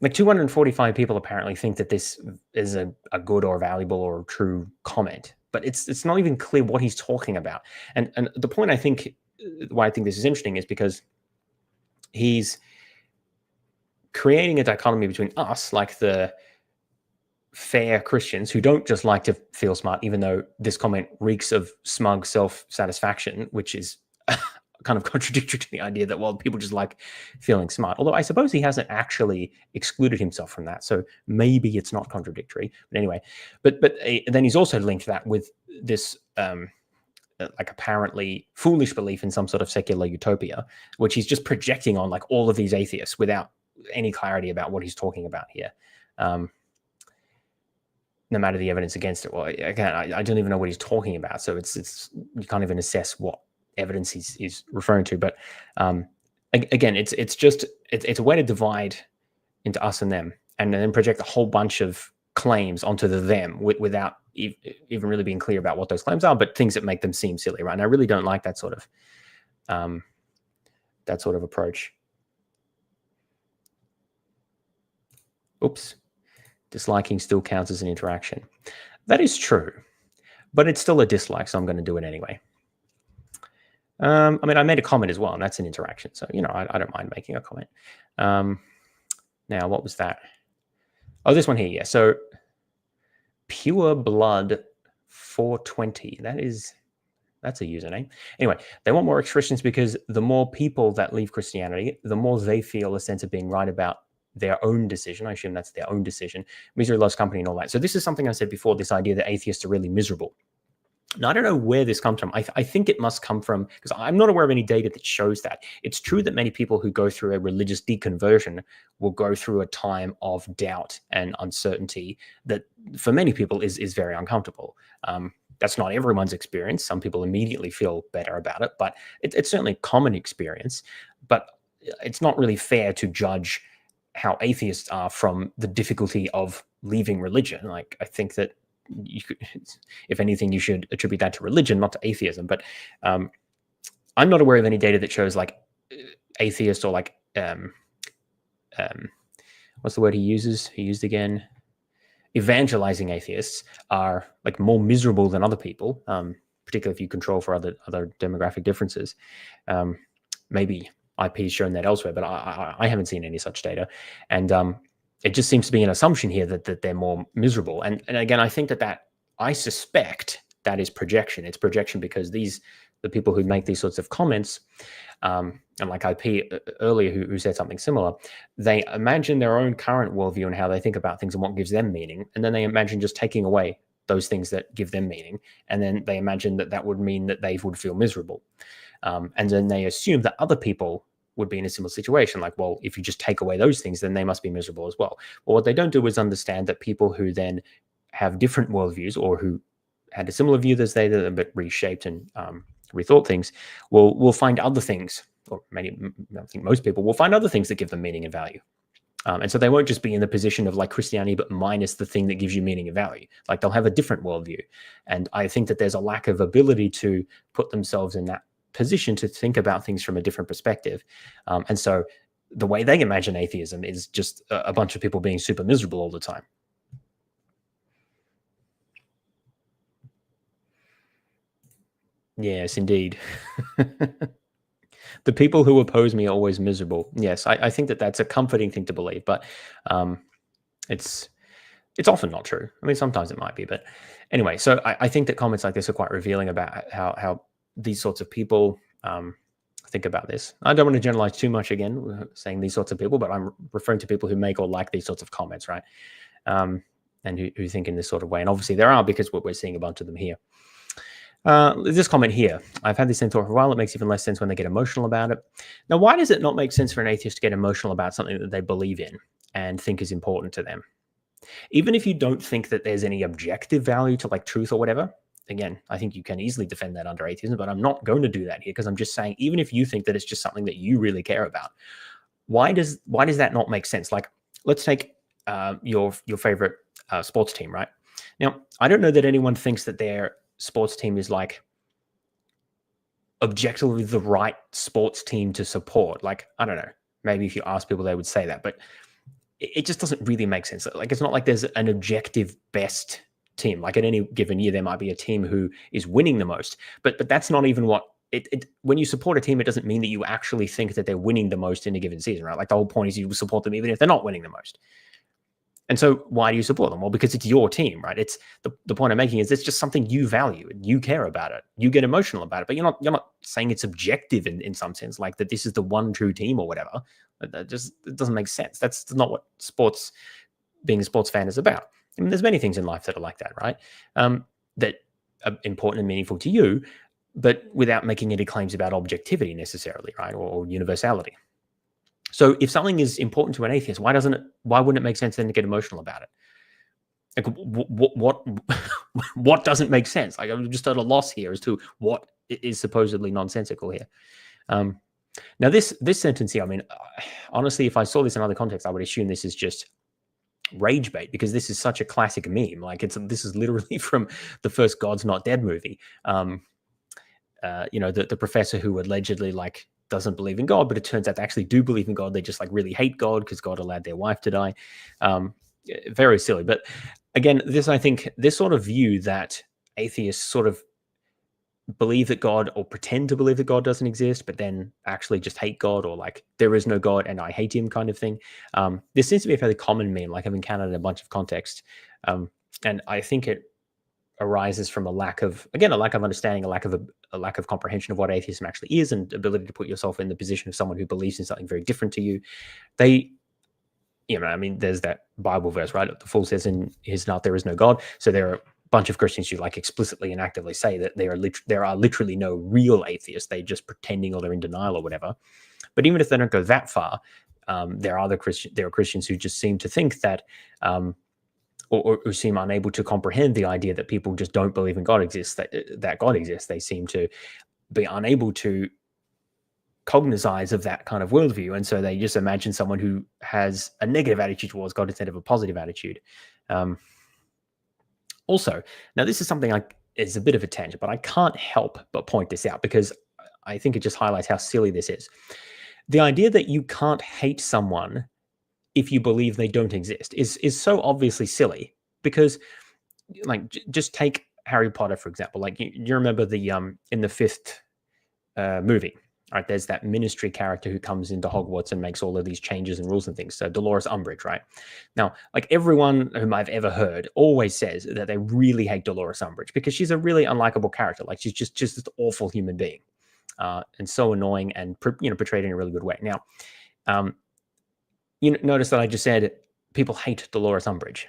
like 245 people apparently think that this is a good or valuable or true comment, but it's not even clear what he's talking about. And the point I think, why I think this is interesting is because he's creating a dichotomy between us, like the fair Christians who don't just like to feel smart, even though this comment reeks of smug self-satisfaction, which is kind of contradictory to the idea that, well, people just like feeling smart. Although I suppose he hasn't actually excluded himself from that, so maybe it's not contradictory. But anyway, but then he's also linked that with this like apparently foolish belief in some sort of secular utopia, which he's just projecting on like all of these atheists without any clarity about what he's talking about here. No matter the evidence against it. Well, again, I don't even know what he's talking about. So it's you can't even assess what evidence he's referring to. But again, it's a way to divide into us and them, and then project a whole bunch of claims onto the them without even really being clear about what those claims are, but things that make them seem silly, right? And I really don't like that sort of approach. Oops. Disliking still counts as an interaction. That is true, but it's still a dislike, so I'm going to do it anyway. I mean, I made a comment as well, and that's an interaction. So, you know, I don't mind making a comment. Now, what was that? Oh, this one here, yeah. So, Pure Blood 420. That's a username. Anyway, they want more Christians because the more people that leave Christianity, the more they feel a sense of being right about their own decision. I assume that's their own decision. Misery loves company and all that. So this is something I said before, this idea that atheists are really miserable. Now, I don't know where this comes from. I think it must come from, because I'm not aware of any data that shows that. It's true that many people who go through a religious deconversion will go through a time of doubt and uncertainty that for many people is very uncomfortable. That's not everyone's experience. Some people immediately feel better about it, but it's certainly a common experience. But it's not really fair to judge how atheists are from the difficulty of leaving religion. Like, I think that you could, if anything, you should attribute that to religion, not to atheism. But I'm not aware of any data that shows like atheists or like what's the word he uses? He used again. Evangelizing atheists are like more miserable than other people, particularly if you control for other demographic differences. Maybe IP's shown that elsewhere, but I haven't seen any such data. And it just seems to be an assumption here that they're more miserable. And again, I think that I suspect that is projection. It's projection because the people who make these sorts of comments, and like IP earlier who said something similar, they imagine their own current worldview and how they think about things and what gives them meaning. And then they imagine just taking away those things that give them meaning. And then they imagine that would mean that they would feel miserable. And then they assume that other people would be in a similar situation. Like, well, if you just take away those things, then they must be miserable as well. Well, what they don't do is understand that people who then have different worldviews or who had a similar view as they did, but reshaped and rethought things, will find other things, or I think most people will find other things that give them meaning and value. And so they won't just be in the position of like Christianity, but minus the thing that gives you meaning and value. Like they'll have a different worldview. And I think that there's a lack of ability to put themselves in that position to think about things from a different perspective. And so the way they imagine atheism is just a bunch of people being super miserable all the time. Yes, indeed. The people who oppose me are always miserable. Yes, I think that that's a comforting thing to believe, but um, it's it's often not true. I mean, sometimes it might be, but anyway. So I think that comments like this are quite revealing about how these sorts of people think about this. I don't want to generalize too much again, saying these sorts of people, but I'm referring to people who make or like these sorts of comments, right? And who think in this sort of way. And obviously there are, because we're seeing a bunch of them here. This comment here. I've had this same thought for a while. It makes even less sense when they get emotional about it. Now, why does it not make sense for an atheist to get emotional about something that they believe in and think is important to them? Even if you don't think that there's any objective value to like truth or whatever, again, I think you can easily defend that under atheism, but I'm not going to do that here, because I'm just saying, even if you think that it's just something that you really care about, why does that not make sense? Like, let's take your favorite sports team, right? Now, I don't know that anyone thinks that their sports team is like objectively the right sports team to support. Like, I don't know, maybe if you ask people, they would say that, but it just doesn't really make sense. Like, it's not like there's an objective best team. Like, at any given year, there might be a team who is winning the most, but that's not even what when you support a team, it doesn't mean that you actually think that they're winning the most in a given season, right? Like, the whole point is you support them even if they're not winning the most. And so why do you support them? Well, because it's your team, right? It's the point I'm making is it's just something you value and you care about it. You get emotional about it, but you're not saying it's objective in some sense, like that this is the one true team or whatever. It doesn't make sense. That's not what being a sports fan is about. I mean, there's many things in life that are like that, right? That are important and meaningful to you, but without making any claims about objectivity necessarily, right? Or universality. So if something is important to an atheist, why wouldn't it make sense then to get emotional about it? Like, what doesn't make sense? Like, I'm just at a loss here as to what is supposedly nonsensical here. Now this sentence here, I mean, honestly, if I saw this in other contexts, I would assume this is just rage bait, because this is such a classic meme. Like, this is literally from the first God's Not Dead movie. The professor who allegedly like doesn't believe in God, but it turns out they actually do believe in God. They just like really hate God because God allowed their wife to die. Very silly. But again, I think this sort of view that atheists sort of believe that God, or pretend to believe that God doesn't exist, but then actually just hate God, or like there is no God and I hate him kind of thing. This seems to be a fairly common meme, like I've encountered in a bunch of contexts. And I think it arises from a lack of understanding, a lack of comprehension of what atheism actually is, and ability to put yourself in the position of someone who believes in something very different to you. I mean, there's that Bible verse, right? The fool says in his mouth there is no God. So there are a bunch of Christians who like explicitly and actively say that there are literally no real atheists. They're just pretending, or they're in denial or whatever. But even if they don't go that far, there are Christians who just seem to think that or who seem unable to comprehend the idea that people just don't believe in God exists, that God exists. They seem to be unable to cognize of that kind of worldview. And so they just imagine someone who has a negative attitude towards God instead of a positive attitude. Also, now this is something is a bit of a tangent, but I can't help but point this out because I think it just highlights how silly this is. The idea that you can't hate someone if you believe they don't exist is so obviously silly, because like just take Harry Potter, for example. Like you remember the in the fifth movie, right? There's that ministry character who comes into Hogwarts and makes all of these changes and rules and things. So Dolores Umbridge, right? Now, like everyone whom I've ever heard always says that they really hate Dolores Umbridge because she's a really unlikable character. Like she's just this awful human being, and so annoying, and portrayed in a really good way. Now, notice that I just said people hate Dolores Umbridge.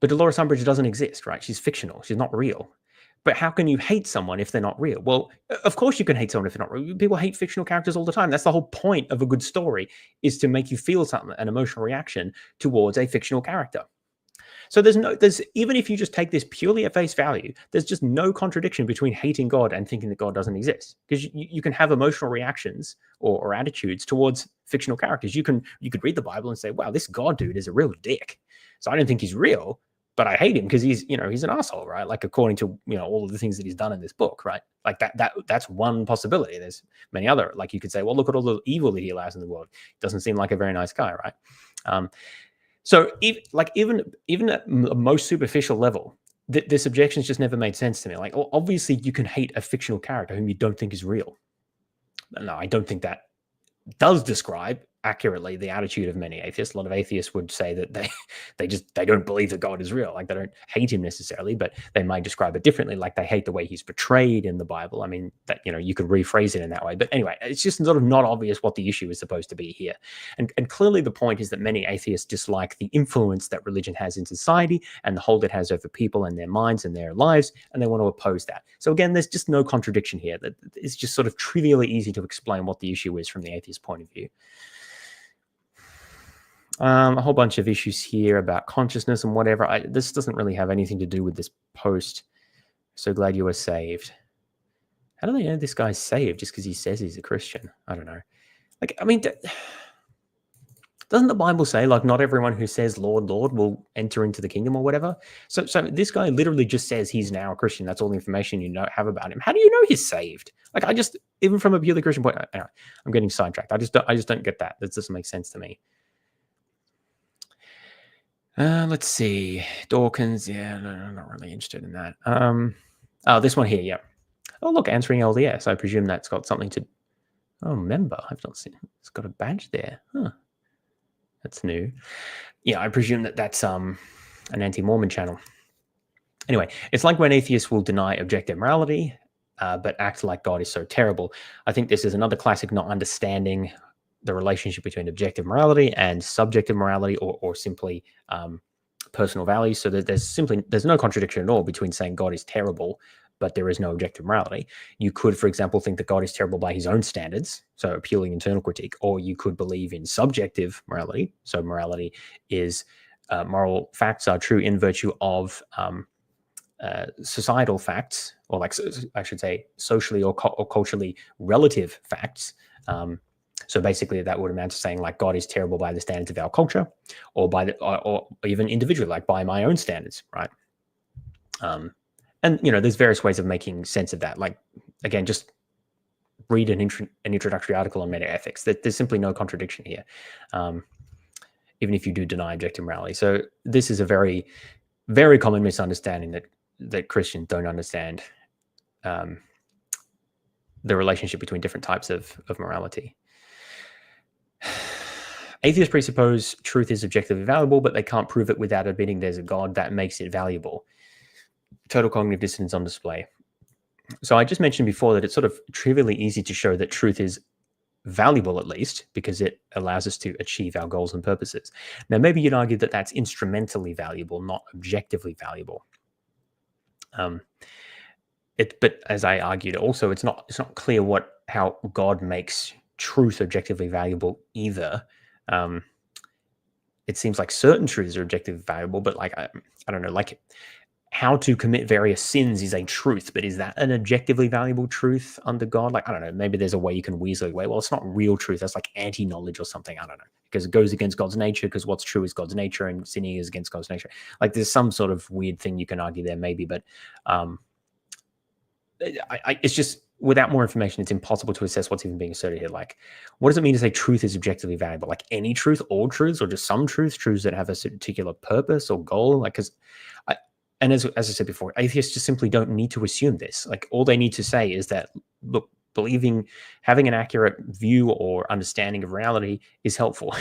But Dolores Umbridge doesn't exist, right? She's fictional. She's not real. But how can you hate someone if they're not real? Well, of course you can hate someone if they're not real. People hate fictional characters all the time. That's the whole point of a good story, is to make you feel something, an emotional reaction towards a fictional character. So even if you just take this purely at face value, there's just no contradiction between hating God and thinking that God doesn't exist. Because you can have emotional reactions or attitudes towards fictional characters. You could read the Bible and say, wow, this God dude is a real dick. So I don't think he's real, but I hate him because he's an asshole, right? Like according to all of the things that he's done in this book, right? Like that's one possibility. There's many other. Like you could say, well, look at all the evil that he allows in the world. Doesn't seem like a very nice guy, right? So even at the most superficial level, this objection's just never made sense to me. Like, obviously you can hate a fictional character whom you don't think is real. No, I don't think that does describe accurately the attitude of many atheists. A lot of atheists would say that they don't believe that God is real. Like they don't hate him necessarily, but they might describe it differently. Like they hate the way he's portrayed in the Bible. I mean, that you could rephrase it in that way. But anyway, it's just sort of not obvious what the issue is supposed to be here. And clearly the point is that many atheists dislike the influence that religion has in society and the hold it has over people and their minds and their lives, and they want to oppose that. So again, there's just no contradiction here. That it's just sort of trivially easy to explain what the issue is from the atheist point of view. A whole bunch of issues here about consciousness and whatever. This doesn't really have anything to do with this post. So glad you were saved. How do they know this guy's saved just because he says he's a Christian? I don't know. Like, I mean, doesn't the Bible say, like, not everyone who says Lord, Lord will enter into the kingdom or whatever? So this guy literally just says he's now a Christian. That's all the information you have about him. How do you know he's saved? Like, even from a purely Christian point, I'm getting sidetracked. I just don't get that. That doesn't make sense to me. Let's see. Dawkins. Yeah, no, I'm not really interested in that. Oh, this one here. Yeah. Oh, look, answering LDS. I presume that's got something to. Oh, member. I've not seen. It's got a badge there. Huh. That's new. Yeah, I presume that's an anti-Mormon channel. Anyway, it's like when atheists will deny objective morality, but act like God is so terrible. I think this is another classic not understanding the relationship between objective morality and subjective morality, or simply personal values. So that there's no contradiction at all between saying God is terrible, but there is no objective morality. You could, for example, think that God is terrible by his own standards, so a purely internal critique, or you could believe in subjective morality. So morality is moral facts are true in virtue of societal facts, or like I should say socially or culturally relative facts. So basically, that would amount to saying like God is terrible by the standards of our culture, or or even individually, like by my own standards, right? And there's various ways of making sense of that. Like again, just read an introductory article on meta-ethics. There's simply no contradiction here, even if you do deny objective morality. So this is a very, very common misunderstanding that Christians don't understand the relationship between different types of morality. Atheists presuppose truth is objectively valuable, but they can't prove it without admitting there's a God that makes it valuable. Total cognitive dissonance on display. So I just mentioned before that it's sort of trivially easy to show that truth is valuable, at least, because it allows us to achieve our goals and purposes. Now, maybe you'd argue that that's instrumentally valuable, not objectively valuable. But as I argued, also it's not clear how God makes truth objectively valuable either. It seems like certain truths are objectively valuable, but like I don't know, like how to commit various sins is a truth, but is that an objectively valuable truth under God? Like, I don't know, maybe there's a way you can weasel away. Well, it's not real truth. That's like anti-knowledge or something. I don't know, because it goes against God's nature, because what's true is God's nature and sinning is against God's nature. Like there's some sort of weird thing you can argue there maybe, but it's just, without more information, it's impossible to assess what's even being asserted here. Like, what does it mean to say truth is objectively valuable? Like any truth, all truths, or just some truths that have a particular purpose or goal? Like, because and as I said before, atheists just simply don't need to assume this. Like all they need to say is that, look, having an accurate view or understanding of reality is helpful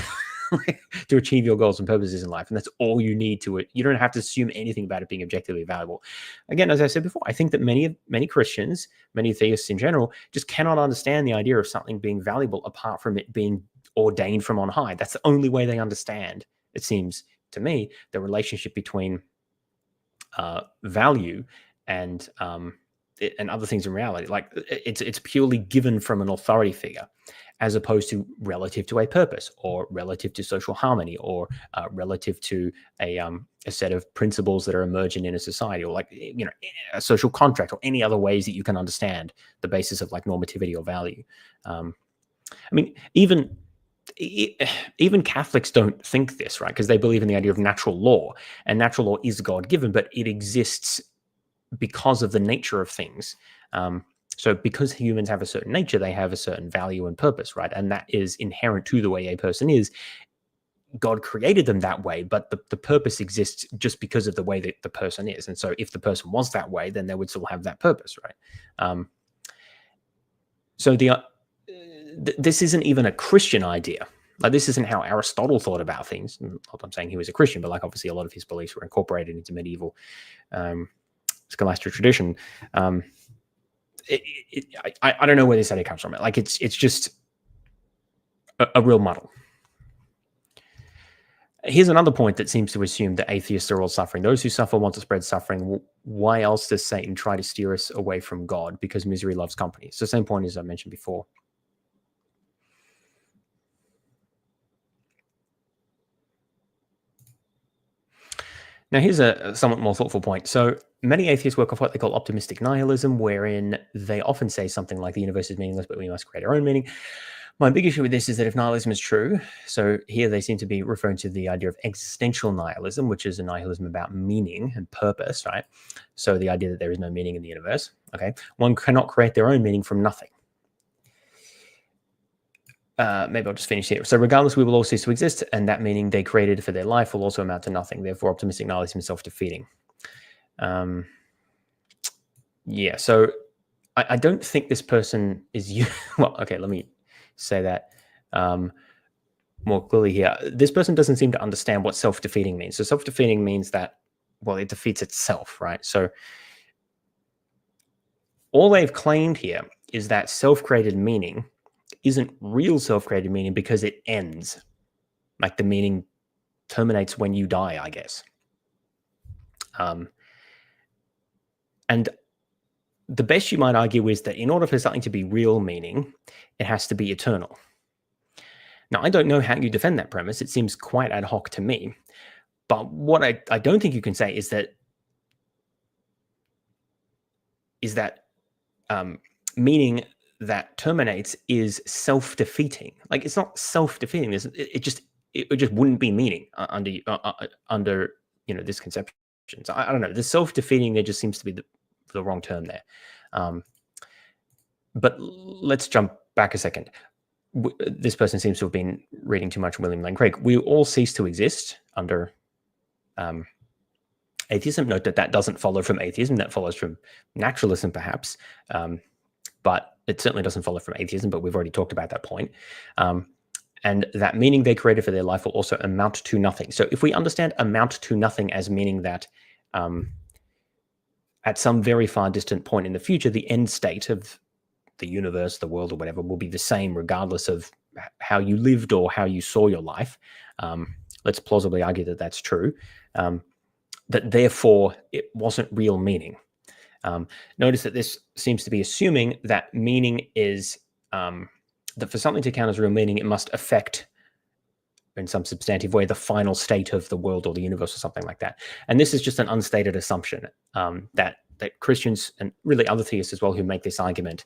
to achieve your goals and purposes in life. And that's all you need to it. You don't have to assume anything about it being objectively valuable. Again, as I said before, I think that many Christians, many theists in general, just cannot understand the idea of something being valuable apart from it being ordained from on high. That's the only way they understand, it seems to me, the relationship between value and other things in reality. Like it's purely given from an authority figure, as opposed to relative to a purpose, or relative to social harmony, or relative to a set of principles that are emergent in a society, or like a social contract, or any other ways that you can understand the basis of like normativity or value. I mean, even even Catholics don't think this, right? Because they believe in the idea of natural law, and natural law is God-given, but it exists because of the nature of things. So because humans have a certain nature, they have a certain value and purpose, right? And that is inherent to the way a person is. God created them that way, but the purpose exists just because of the way that the person is. And so if the person was that way, then they would still have that purpose, right? So this isn't even a Christian idea. Like, this isn't how Aristotle thought about things. Not I'm saying he was a Christian, but like, obviously a lot of his beliefs were incorporated into medieval scholastic tradition. I don't know where this idea comes from. Like, it's just a real muddle. Here's another point that seems to assume that atheists are all suffering. Those who suffer want to spread suffering. Why else does Satan try to steer us away from God? Because misery loves company. It's the same point as I mentioned before. Now, here's a somewhat more thoughtful point. So many atheists work off what they call optimistic nihilism, wherein they often say something like the universe is meaningless, but we must create our own meaning. My big issue with this is that if nihilism is true, so here they seem to be referring to the idea of existential nihilism, which is a nihilism about meaning and purpose, right? So the idea that there is no meaning in the universe, okay? One cannot create their own meaning from nothing. Maybe I'll just finish here. So regardless, we will all cease to exist, and that meaning they created for their life will also amount to nothing. Therefore, optimistic nihilism is self-defeating. Yeah, so I don't think this person is... Well, okay, let me say that more clearly here. This person doesn't seem to understand what self-defeating means. So self-defeating means that, well, it defeats itself, right? So all they've claimed here is that self-created meaning isn't real self-created meaning because it ends. Like, the meaning terminates when you die, I guess. And the best you might argue is that in order for something to be real meaning, it has to be eternal. Now, I don't know how you defend that premise. It seems quite ad hoc to me. But what I don't think you can say is that meaning that terminates is self-defeating. Like, it's not self-defeating. It just wouldn't be meaning under this conception. So I don't know. The self-defeating there just seems to be the wrong term there. But let's jump back a second. This person seems to have been reading too much William Lane Craig. We all cease to exist under atheism. Note that doesn't follow from atheism. That follows from naturalism, perhaps. But it certainly doesn't follow from atheism, but we've already talked about that point. And that meaning they created for their life will also amount to nothing. So if we understand amount to nothing as meaning that at some very far distant point in the future, the end state of the universe, the world, or whatever will be the same regardless of how you lived or how you saw your life. Let's plausibly argue that that's true. That therefore it wasn't real meaning. Notice that this seems to be assuming that meaning is that for something to count as real meaning, it must affect in some substantive way the final state of the world or the universe or something like that. And this is just an unstated assumption that Christians and really other theists as well who make this argument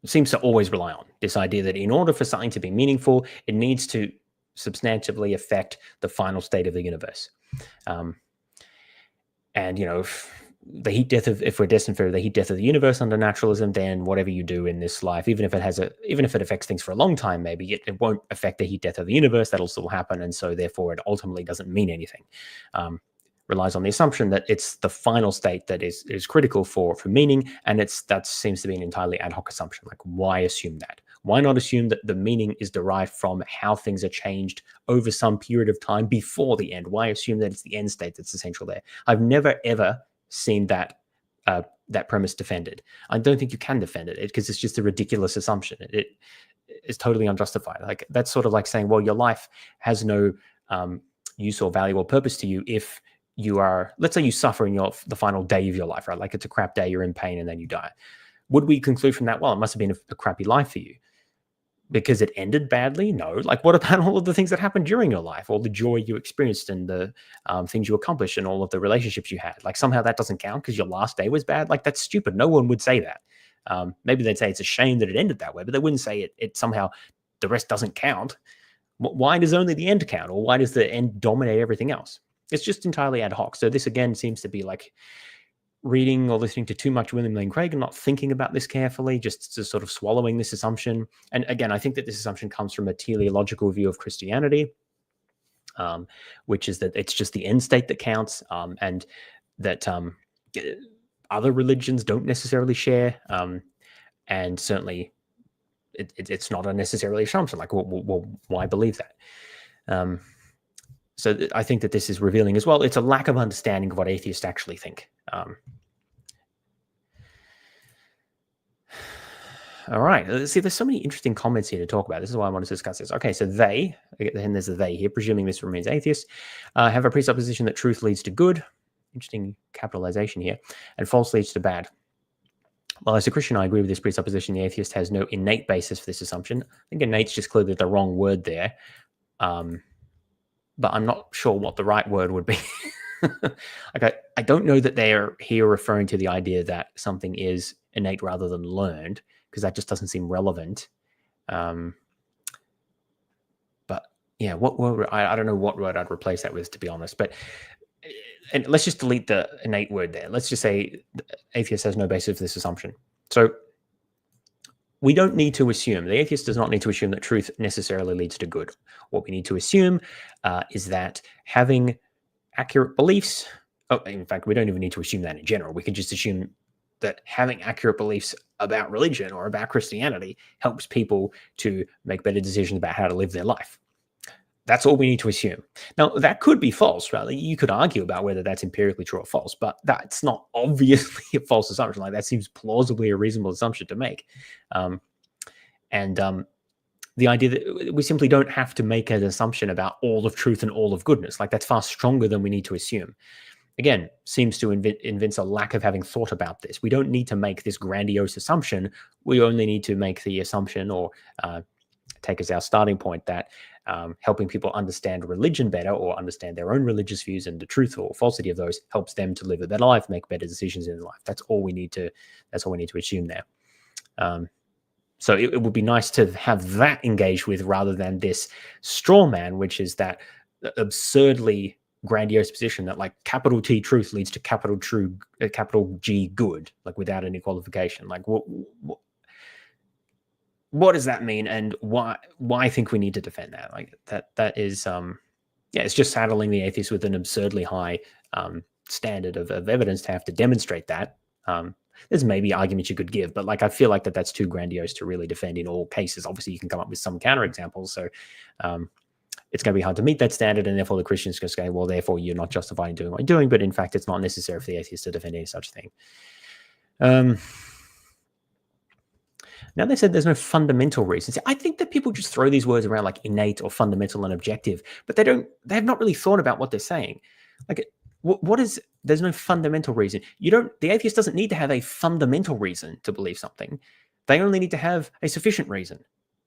seems to always rely on this idea that in order for something to be meaningful, it needs to substantively affect the final state of the universe. And, if we're destined for the heat death of the universe under naturalism, then whatever you do in this life, even if it affects things for a long time, maybe it won't affect the heat death of the universe. That'll still happen. And so therefore it ultimately doesn't mean anything. Relies on the assumption that it's the final state that is critical for meaning. And that seems to be an entirely ad hoc assumption. Like, why assume that? Why not assume that the meaning is derived from how things are changed over some period of time before the end? Why assume that it's the end state that's essential there? I've never, ever seen that premise defended. I don't think you can defend it because it's just a ridiculous assumption. It is totally unjustified. Like, that's sort of like saying, well, your life has no use or value or purpose to you if you are, let's say you suffer in the final day of your life, right? Like, it's a crap day, you're in pain, and then you die. Would we conclude from that, well, it must have been a crappy life for you because it ended badly? No. Like, what about all of the things that happened during your life, all the joy you experienced and the things you accomplished and all of the relationships you had? Like, somehow that doesn't count because your last day was bad? Like, that's stupid. No one would say that. Maybe they'd say it's a shame that it ended that way, but they wouldn't say it somehow the rest doesn't count. Why does only the end count, or why does the end dominate everything else? It's just entirely ad hoc. So this again seems to be like reading or listening to too much William Lane Craig and not thinking about this carefully, just sort of swallowing this assumption. And again, I think that this assumption comes from a teleological view of Christianity, which is that it's just the end state that counts, and that other religions don't necessarily share. And certainly it's not a necessarily assumption. Like, well, why believe that? So I think that this is revealing as well. It's a lack of understanding of what atheists actually think. All right. See, there's so many interesting comments here to talk about. This is why I want to discuss this. Okay, so they, and there's a they here, presuming this remains atheist, have a presupposition that truth leads to good. Interesting capitalization here. And false leads to bad. Well, as a Christian, I agree with this presupposition. The atheist has no innate basis for this assumption. I think innate's just clearly the wrong word there. But I'm not sure what the right word would be. Like, I don't know that they're here referring to the idea that something is innate rather than learned, because that just doesn't seem relevant. But yeah, what word? I don't know what word I'd replace that with, to be honest. But and let's just delete the innate word there. Let's just say the atheist has no basis for this assumption. So we don't need to assume, the atheist does not need to assume that truth necessarily leads to good. What we need to assume is that having accurate beliefs, in fact, we don't even need to assume that in general. We can just assume that having accurate beliefs about religion or about Christianity helps people to make better decisions about how to live their life. That's all we need to assume. Now, that could be false, right? You could argue about whether that's empirically true or false, but that's not obviously a false assumption. Like, that seems plausibly a reasonable assumption to make. The idea that we simply don't have to make an assumption about all of truth and all of goodness, like, that's far stronger than we need to assume. Again, seems to evince a lack of having thought about this. We don't need to make this grandiose assumption. We only need to make the assumption, or take as our starting point, that helping people understand religion better, or understand their own religious views and the truth or falsity of those, helps them to live a better life, make better decisions in life. That's all we need to assume there. So it would be nice to have that engaged with, rather than this straw man, which is that absurdly grandiose position that, like, capital T truth leads to capital G good, like, without any qualification. Like, what does that mean, and why think we need to defend that? Like, that is it's just saddling the atheist with an absurdly high standard of evidence to have to demonstrate that. There's maybe arguments you could give, but, like, I feel like that's too grandiose to really defend in all cases. Obviously, you can come up with some counterexamples, so it's going to be hard to meet that standard, and therefore the Christians just say, well, therefore you're not justified in doing what you're doing. But in fact, it's not necessary for the atheist to defend any such thing. Now, they said there's no fundamental reasons. I think that people just throw these words around, like innate or fundamental and objective, but they have not really thought about what they're saying. Like, there's no fundamental reason. The atheist doesn't need to have a fundamental reason to believe something. They only need to have a sufficient reason,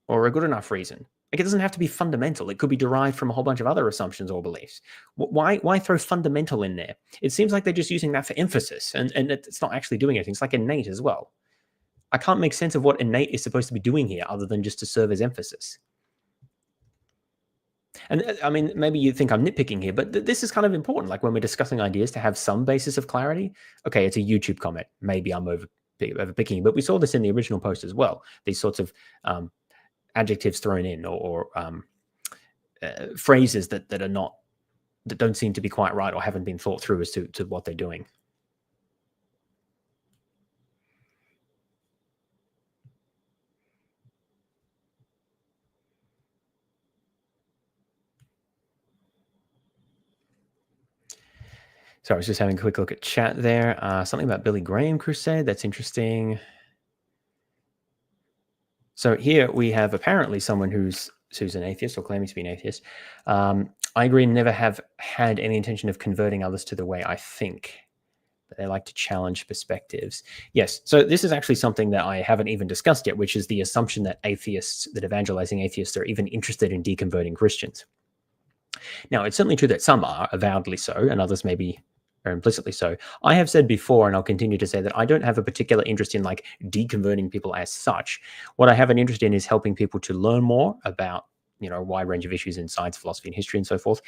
or a good enough reason. Like, it doesn't have to be fundamental. It could be derived from a whole bunch of other assumptions or beliefs. Why throw fundamental in there? It seems like they're just using that for emphasis, and it's not actually doing anything. It's like innate as well. I can't make sense of what innate is supposed to be doing here, other than just to serve as emphasis. And I mean, maybe you think I'm nitpicking here, but this is kind of important. Like, when we're discussing ideas, to have some basis of clarity. Okay, it's a YouTube comment. Maybe I'm overpicking, but we saw this in the original post as well. These sorts of adjectives thrown in, or phrases that don't seem to be quite right, or haven't been thought through as to what they're doing. So I was just having a quick look at chat there. Something about Billy Graham crusade. That's interesting. So here we have apparently someone who's an atheist, or claiming to be an atheist. I agree, never have had any intention of converting others to the way I think, but they like to challenge perspectives. Yes, so this is actually something that I haven't even discussed yet, which is the assumption that evangelizing atheists are even interested in deconverting Christians. Now, it's certainly true that some are avowedly so, and others maybe or implicitly so. I have said before, and I'll continue to say, that I don't have a particular interest in like deconverting people as such. What I have an interest in is helping people to learn more about, a wide range of issues in science, philosophy, and history, and so forth,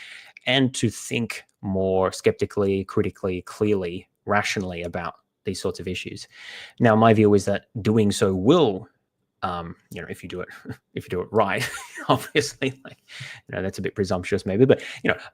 and to think more skeptically, critically, clearly, rationally about these sorts of issues. Now, my view is that doing so will, if you do it, if you do it right, obviously, like, that's a bit presumptuous maybe, but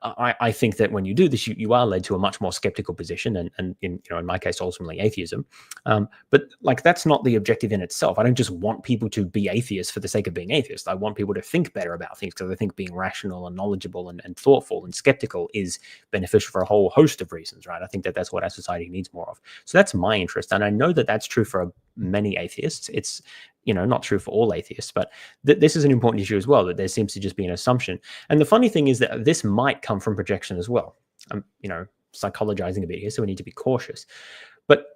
I think that when you do this, you are led to a much more skeptical position, and in my case, ultimately atheism. But like, that's not the objective in itself. I don't just want people to be atheists for the sake of being atheists. I want people to think better about things, because I think being rational and knowledgeable and thoughtful and skeptical is beneficial for a whole host of reasons, right? I think that that's what our society needs more of. So that's my interest, and I know that that's true for many atheists. It's not true for all atheists, but this is an important issue as well, that there seems to just be an assumption. And the funny thing is that this might come from projection as well. I'm, psychologizing a bit here, so we need to be cautious. But,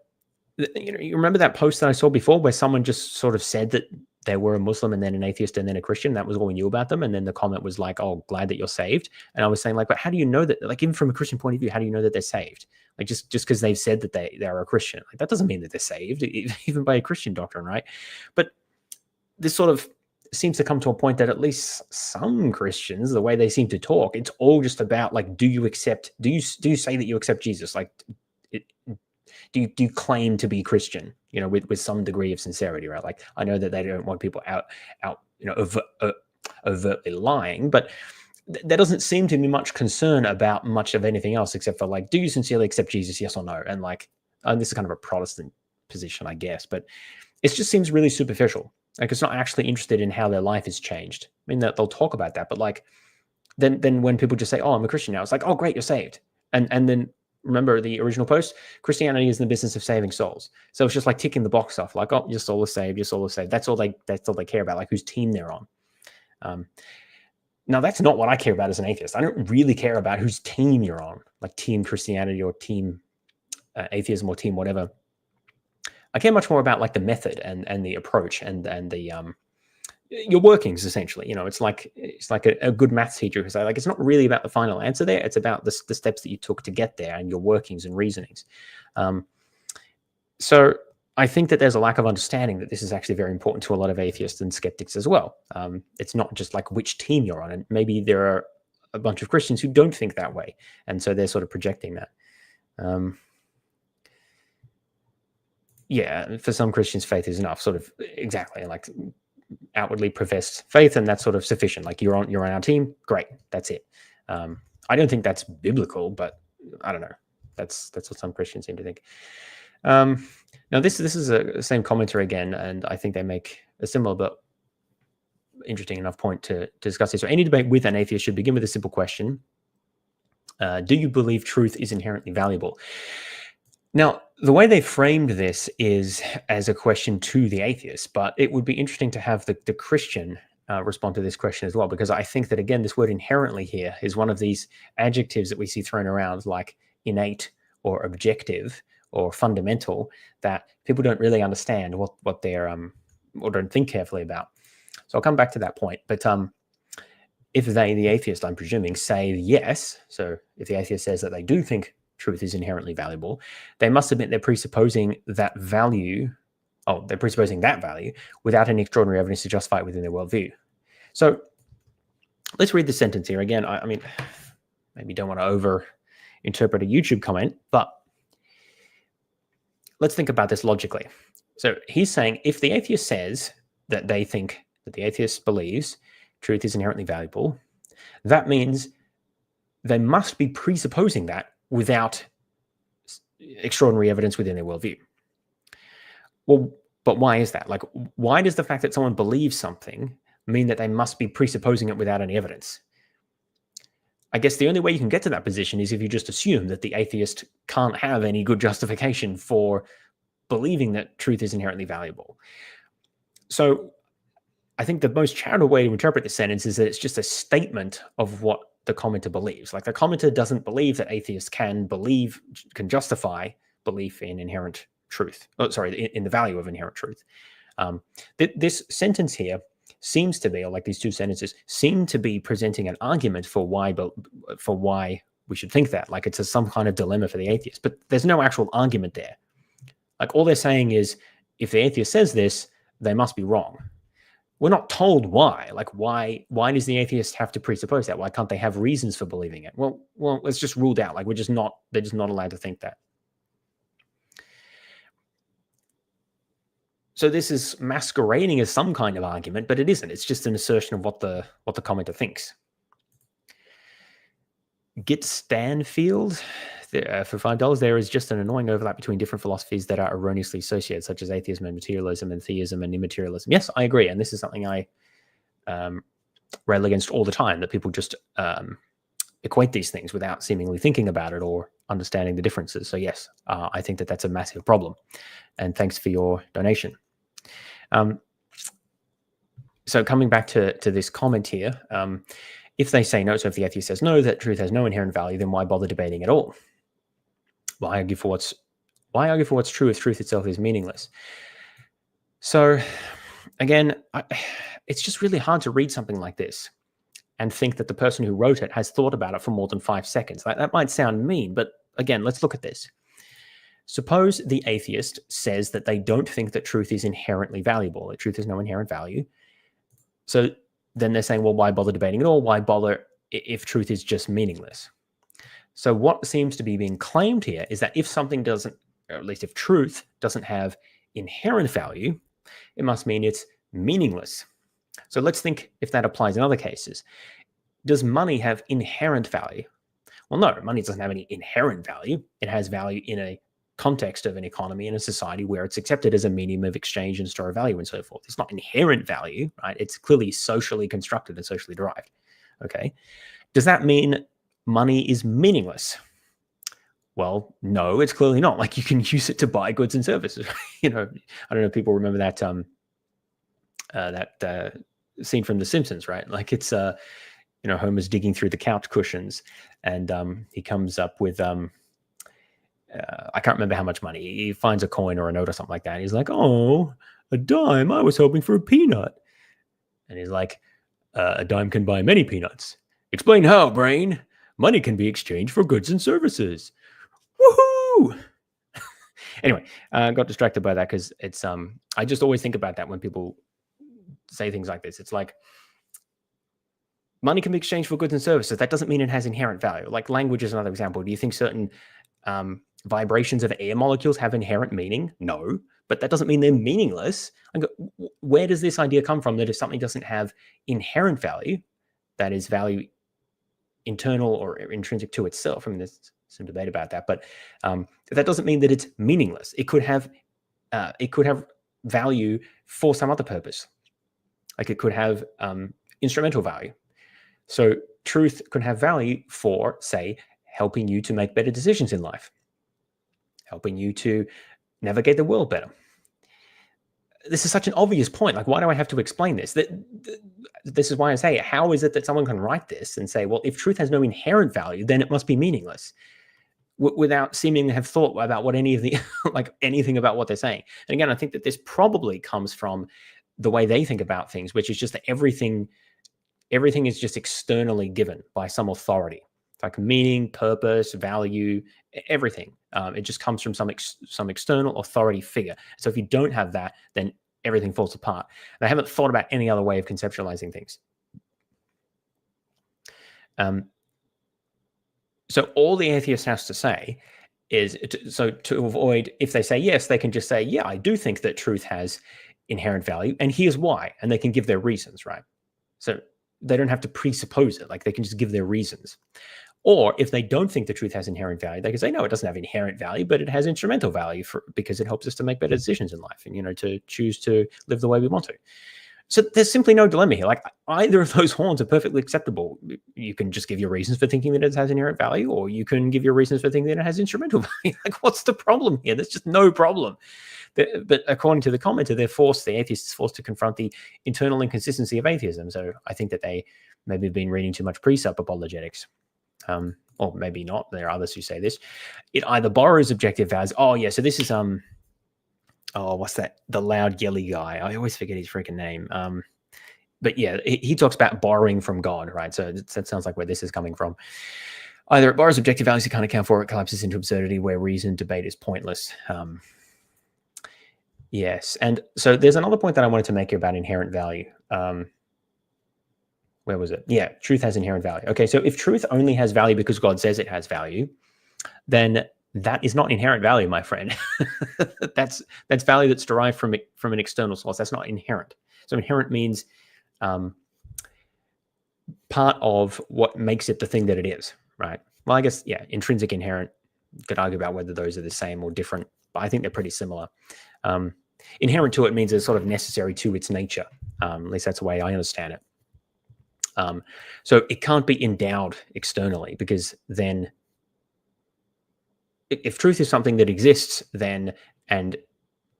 you remember that post that I saw before where someone just sort of said that they were a Muslim and then an atheist and then a Christian? That was all we knew about them. And then the comment was like, oh, glad that you're saved. And I was saying, like, but how do you know that, like, even from a Christian point of view, how do you know that they're saved? Like, just because they've said that they're a Christian, like, that doesn't mean that they're saved, even by a Christian doctrine, right? But this sort of seems to come to a point that at least some Christians, the way they seem to talk, it's all just about, like, do you say that you accept Jesus? Like, do you claim to be Christian, with some degree of sincerity, right? Like, I know that they don't want people out, overtly lying, but there doesn't seem to be much concern about much of anything else except for, like, do you sincerely accept Jesus, yes or no? And like, this is kind of a Protestant position, I guess, but it just seems really superficial. Like, it's not actually interested in how their life has changed. I mean, they'll talk about that, but like, then when people just say, oh, I'm a Christian now, it's like, oh, great, you're saved. And then remember the original post, Christianity is in the business of saving souls. So it's just like ticking the box off, like, oh, your soul is saved, your soul is saved. That's all they care about, like whose team they're on. Now, that's not what I care about as an atheist. I don't really care about whose team you're on, like team Christianity or team atheism or team whatever. I care much more about like the method and the approach and the your workings, essentially. It's like a good maths teacher who say, like, it's not really about the final answer there. It's about the steps that you took to get there and your workings and reasonings. So I think that there's a lack of understanding that this is actually very important to a lot of atheists and skeptics as well. It's not just like which team you're on, and maybe there are a bunch of Christians who don't think that way, and so they're sort of projecting that. Yeah, for some Christians, faith is enough, sort of, exactly, like outwardly professed faith, and that's sort of sufficient. Like, you're on our team, great, that's it. I don't think that's biblical, but I don't know. That's what some Christians seem to think. Now, this is the same commenter again, and I think they make a similar but interesting enough point to discuss this. So, any debate with an atheist should begin with a simple question: do you believe truth is inherently valuable? Now, the way they framed this is as a question to the atheist, but it would be interesting to have the Christian respond to this question as well, because I think that, again, this word inherently here is one of these adjectives that we see thrown around, like innate or objective or fundamental, that people don't really understand what they're or don't think carefully about. So I'll come back to that point. But if they, the atheist, I'm presuming, say yes, so if the atheist says that they do think truth is inherently valuable, they must admit they're presupposing that value. Oh, they're presupposing that value without any extraordinary evidence to justify it within their worldview. So let's read the sentence here again. I mean, maybe don't want to over interpret a YouTube comment, but let's think about this logically. So he's saying, if the atheist says that they think that the atheist believes truth is inherently valuable, that means they must be presupposing that without extraordinary evidence within their worldview. Well, but why is that? Like, why does the fact that someone believes something mean that they must be presupposing it without any evidence? I guess the only way you can get to that position is if you just assume that the atheist can't have any good justification for believing that truth is inherently valuable. So I think the most charitable way to interpret this sentence is that it's just a statement of what the commenter believes. Like, the commenter doesn't believe that atheists can justify belief in inherent truth. Oh, sorry, in the value of inherent truth. This sentence here seems to be, or like these two sentences, seem to be presenting an argument for why should think that. Like it's some kind of dilemma for the atheist. But there's no actual argument there. Like all they're saying is, if the atheist says this, they must be wrong. We're not told why. Like why does the atheist have to presuppose that? Why can't they have reasons for believing it? Well, it's just ruled out. Like they're just not allowed to think that. So this is masquerading as some kind of argument, but it isn't. It's just an assertion of what the commenter thinks. Git Stanfield, for $5, there is just an annoying overlap between different philosophies that are erroneously associated, such as atheism and materialism, and theism and immaterialism. Yes, I agree. And this is something I rail against all the time, that people just equate these things without seemingly thinking about it or understanding the differences. So yes, I think that that's a massive problem. And thanks for your donation. So coming back to this comment here, if they say no, so if the atheist says no, that truth has no inherent value, then why bother debating at all? Why argue for what's true if truth itself is meaningless? So again, it's just really hard to read something like this and think that the person who wrote it has thought about it for more than 5 seconds. That might sound mean, but again, let's look at this. Suppose the atheist says that they don't think that truth is inherently valuable, that truth has no inherent value. So then they're saying, well, why bother debating at all? Why bother if truth is just meaningless? So what seems to be being claimed here is that if something doesn't, or at least if truth doesn't have inherent value, it must mean it's meaningless. So let's think if that applies in other cases. Does money have inherent value? Well, no, money doesn't have any inherent value. It has value in a context of an economy and a society where it's accepted as a medium of exchange and store of value and so forth. It's not inherent value, right? It's clearly socially constructed and socially derived. Okay. Does that mean money is meaningless? Well, no, it's clearly not. Like you can use it to buy goods and services. I don't know if people remember that scene from The Simpsons, right? Like it's Homer's digging through the couch cushions, and he comes up with I can't remember how much money. He finds a coin or a note or something like that. And he's like, "Oh, a dime. I was hoping for a peanut." And he's like, "A dime can buy many peanuts." "Explain how, brain." "Money can be exchanged for goods and services." Woohoo! Anyway, I got distracted by that because it's I just always think about that when people say things like this. It's like, money can be exchanged for goods and services. That doesn't mean it has inherent value. Like language is another example. Do you think certain vibrations of air molecules have inherent meaning? No, but that doesn't mean they're meaningless. Where does this idea come from that if something doesn't have inherent value, that is value internal or intrinsic to itself? I mean, there's some debate about that, but that doesn't mean that it's meaningless. It could have value for some other purpose. Like it could have instrumental value. So truth could have value for, say, helping you to make better decisions in life, helping you to navigate the world better. This is such an obvious point. Like, why do I have to explain this? This is why I say, how is it that someone can write this and say, well, if truth has no inherent value, then it must be meaningless, without seeming to have thought about what any of the, like anything about what they're saying. And again, I think that this probably comes from the way they think about things, which is just that everything is just externally given by some authority. Like meaning, purpose, value, everything. It just comes from some external authority figure. So if you don't have that, then everything falls apart. And I haven't thought about any other way of conceptualizing things. So all the atheist has to say is, to avoid, if they say yes, they can just say, yeah, I do think that truth has inherent value, and here's why. And they can give their reasons, right? So they don't have to presuppose it. Like they can just give their reasons. Or if they don't think the truth has inherent value, they can say, no, it doesn't have inherent value, but it has instrumental value because it helps us to make better decisions in life and, to choose to live the way we want to. So there's simply no dilemma here. Like either of those horns are perfectly acceptable. You can just give your reasons for thinking that it has inherent value, or you can give your reasons for thinking that it has instrumental value. Like what's the problem here? There's just no problem. But according to the commenter, the atheist is forced to confront the internal inconsistency of atheism. So I think that they maybe have been reading too much presup apologetics. Or maybe not. There are others who say this. It either borrows objective as, so this is what's that? The loud yelly guy. I always forget his freaking name. But yeah, he talks about borrowing from God, right? So that sounds like where this is coming from. Either it borrows objective values you can't account for, or it collapses into absurdity where reason debate is pointless. Yes. And so there's another point that I wanted to make here about inherent value. Where was it? Yeah, truth has inherent value. Okay, so if truth only has value because God says it has value, then that is not inherent value, my friend. that's value that's derived from an external source. That's not inherent. So inherent means part of what makes it the thing that it is, right? Well, I guess, yeah, intrinsic, inherent, you could argue about whether those are the same or different, but I think they're pretty similar. Inherent to it means it's sort of necessary to its nature. At least that's the way I understand it. So it can't be endowed externally, because then if truth is something that exists, then, and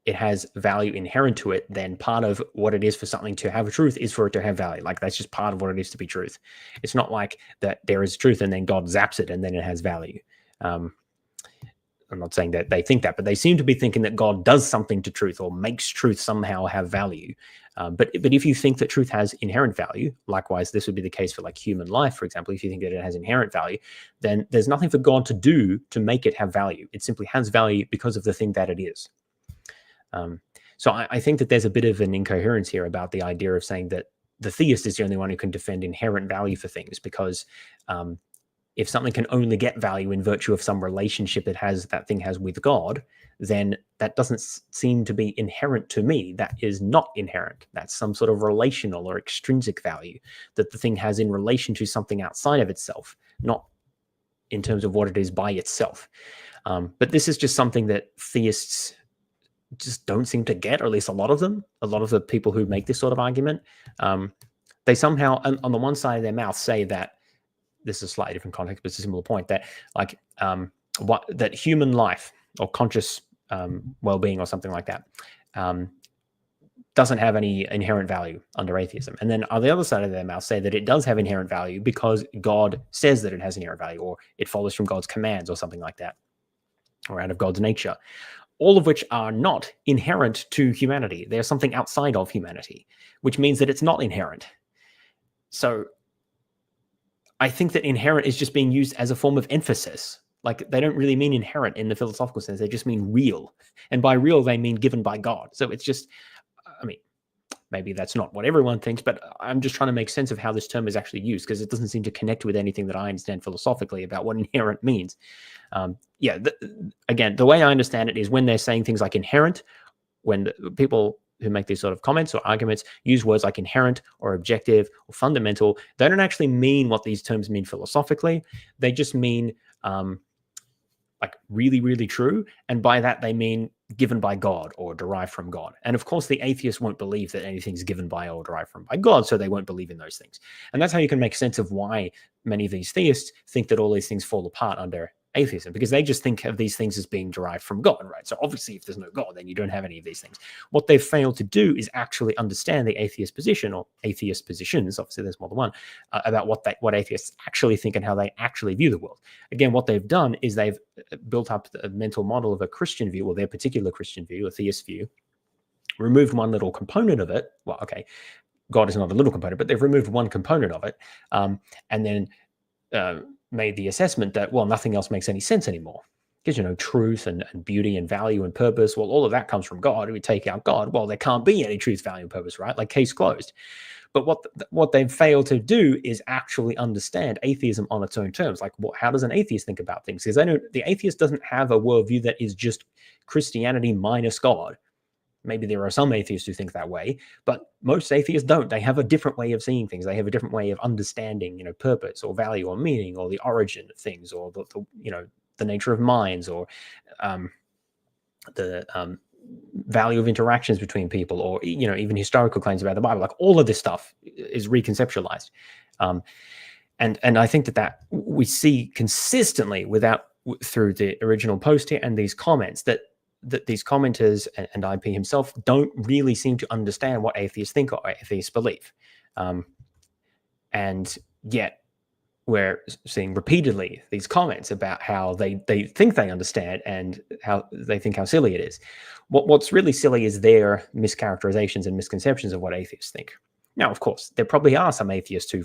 it has value inherent to it, then part of what it is for something to have a truth is for it to have value. Like, that's just part of what it is to be truth. It's not like that there is truth and then God zaps it and then it has value. I'm not saying that they think that, but they seem to be thinking that God does something to truth or makes truth somehow have value. But if you think that truth has inherent value, likewise, this would be the case for like human life, for example. If you think that it has inherent value, then there's nothing for God to do to make it have value. It simply has value because of the thing that it is. So I think that there's a bit of an incoherence here about the idea of saying that the theist is the only one who can defend inherent value for things, because if something can only get value in virtue of some relationship that thing has with God, then that doesn't seem to be inherent to me. That is not inherent. That's some sort of relational or extrinsic value that the thing has in relation to something outside of itself, not in terms of what it is by itself. But this is just something that theists just don't seem to get, or at least a lot of the people who make this sort of argument, they somehow, on the one side of their mouth, say that, this is a slightly different context, but it's a similar point, that like that human life or conscious well-being or something like that doesn't have any inherent value under atheism. And then on the other side of their mouth say that it does have inherent value because God says that it has inherent value, or it follows from God's commands or something like that, or out of God's nature. All of which are not inherent to humanity. They're something outside of humanity, which means that it's not inherent. So I think that inherent is just being used as a form of emphasis. Like, they don't really mean inherent in the philosophical sense. They just mean real. And by real, they mean given by God. So it's just, I mean, maybe that's not what everyone thinks, but I'm just trying to make sense of how this term is actually used, because it doesn't seem to connect with anything that I understand philosophically about what inherent means. Again, the way I understand it is when they're saying things like inherent, when the people who make these sort of comments or arguments use words like inherent or objective or fundamental, they don't actually mean what these terms mean philosophically. They just mean like really, really true. And by that, they mean given by God or derived from God. And of course, the atheist won't believe that anything's given by or derived from by God, so they won't believe in those things. And that's how you can make sense of why many of these theists think that all these things fall apart under atheism, because they just think of these things as being derived from God, right? So obviously, if there's no God, then you don't have any of these things. What they've failed to do is actually understand the atheist position, or atheist positions, obviously there's more than one, about what atheists actually think and how they actually view the world. Again, what they've done is they've built up a mental model of a Christian view, or their particular Christian view, a theist view, removed one little component of it. Well, okay, God is not a little component, but they've removed one component of it, and then made the assessment that, well, nothing else makes any sense anymore. Because, truth and beauty and value and purpose, well, all of that comes from God. We take out God, well, there can't be any truth, value, and purpose, right? Like, case closed. But what they've failed to do is actually understand atheism on its own terms. Like, how does an atheist think about things? Because the atheist doesn't have a worldview that is just Christianity minus God. Maybe there are some atheists who think that way, but most atheists don't. They have a different way of seeing things. They have a different way of understanding, purpose or value or meaning, or the origin of things, or the nature of minds, or the value of interactions between people, or even historical claims about the Bible. Like, all of this stuff is reconceptualized, and I think that we see consistently through the original post here and these comments that these commenters and IP himself don't really seem to understand what atheists think or atheists believe. And yet we're seeing repeatedly these comments about how they think they understand and how they think how silly it is. What's really silly is their mischaracterizations and misconceptions of what atheists think. Now, of course, there probably are some atheists who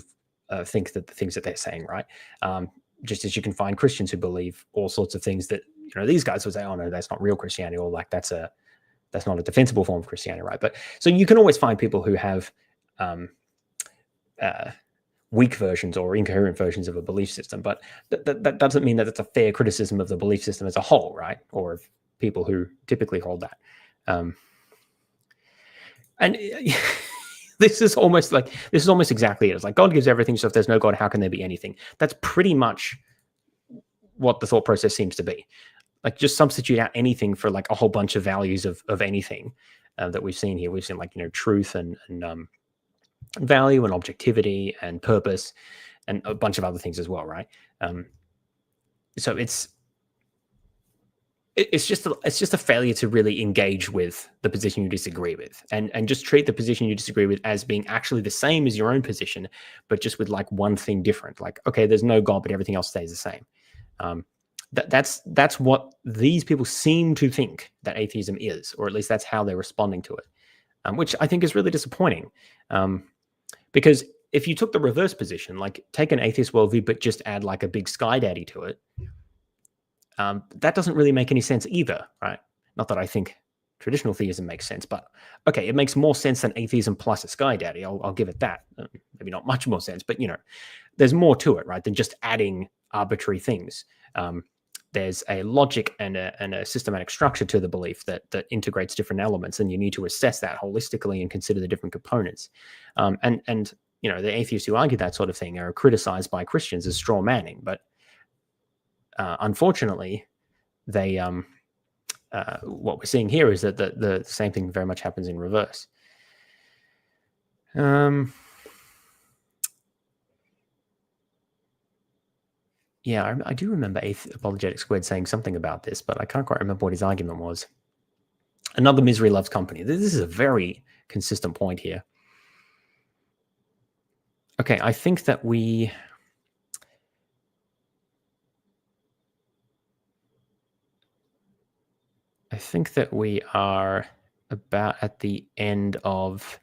think that the things that they're saying, right? just as you can find Christians who believe all sorts of things that, these guys would say, oh no, that's not real Christianity, or like that's not a defensible form of Christianity, right? But so you can always find people who have weak versions or incoherent versions of a belief system, but that doesn't mean that it's a fair criticism of the belief system as a whole, right? Or of people who typically hold that. And this is almost exactly it. It's like God gives everything, so if there's no God, how can there be anything? That's pretty much what the thought process seems to be. Like, just substitute out anything for like a whole bunch of values of anything that we've seen here. We've seen like, truth and value and objectivity and purpose and a bunch of other things as well, right? So it's just a failure to really engage with the position you disagree with, and just treat the position you disagree with as being actually the same as your own position, but just with like one thing different. Like, okay, there's no God, but everything else stays the same. That's what these people seem to think that atheism is, or at least that's how they're responding to it, which I think is really disappointing. Because if you took the reverse position, like take an atheist worldview, but just add like a big sky daddy to it, that doesn't really make any sense either, right? Not that I think traditional theism makes sense, but okay, it makes more sense than atheism plus a sky daddy. I'll give it that. Maybe not much more sense, but there's more to it, right, than just adding arbitrary things. There's a logic and a systematic structure to the belief that integrates different elements, and you need to assess that holistically and consider the different components. And the atheists who argue that sort of thing are criticized by Christians as straw manning, but unfortunately, they what we're seeing here is that the same thing very much happens in reverse. Yeah, I do remember Apologetic Squared saying something about this, but I can't quite remember what his argument was. Another misery loves company. This is a very consistent point here. Okay, I think that we are about at the end of.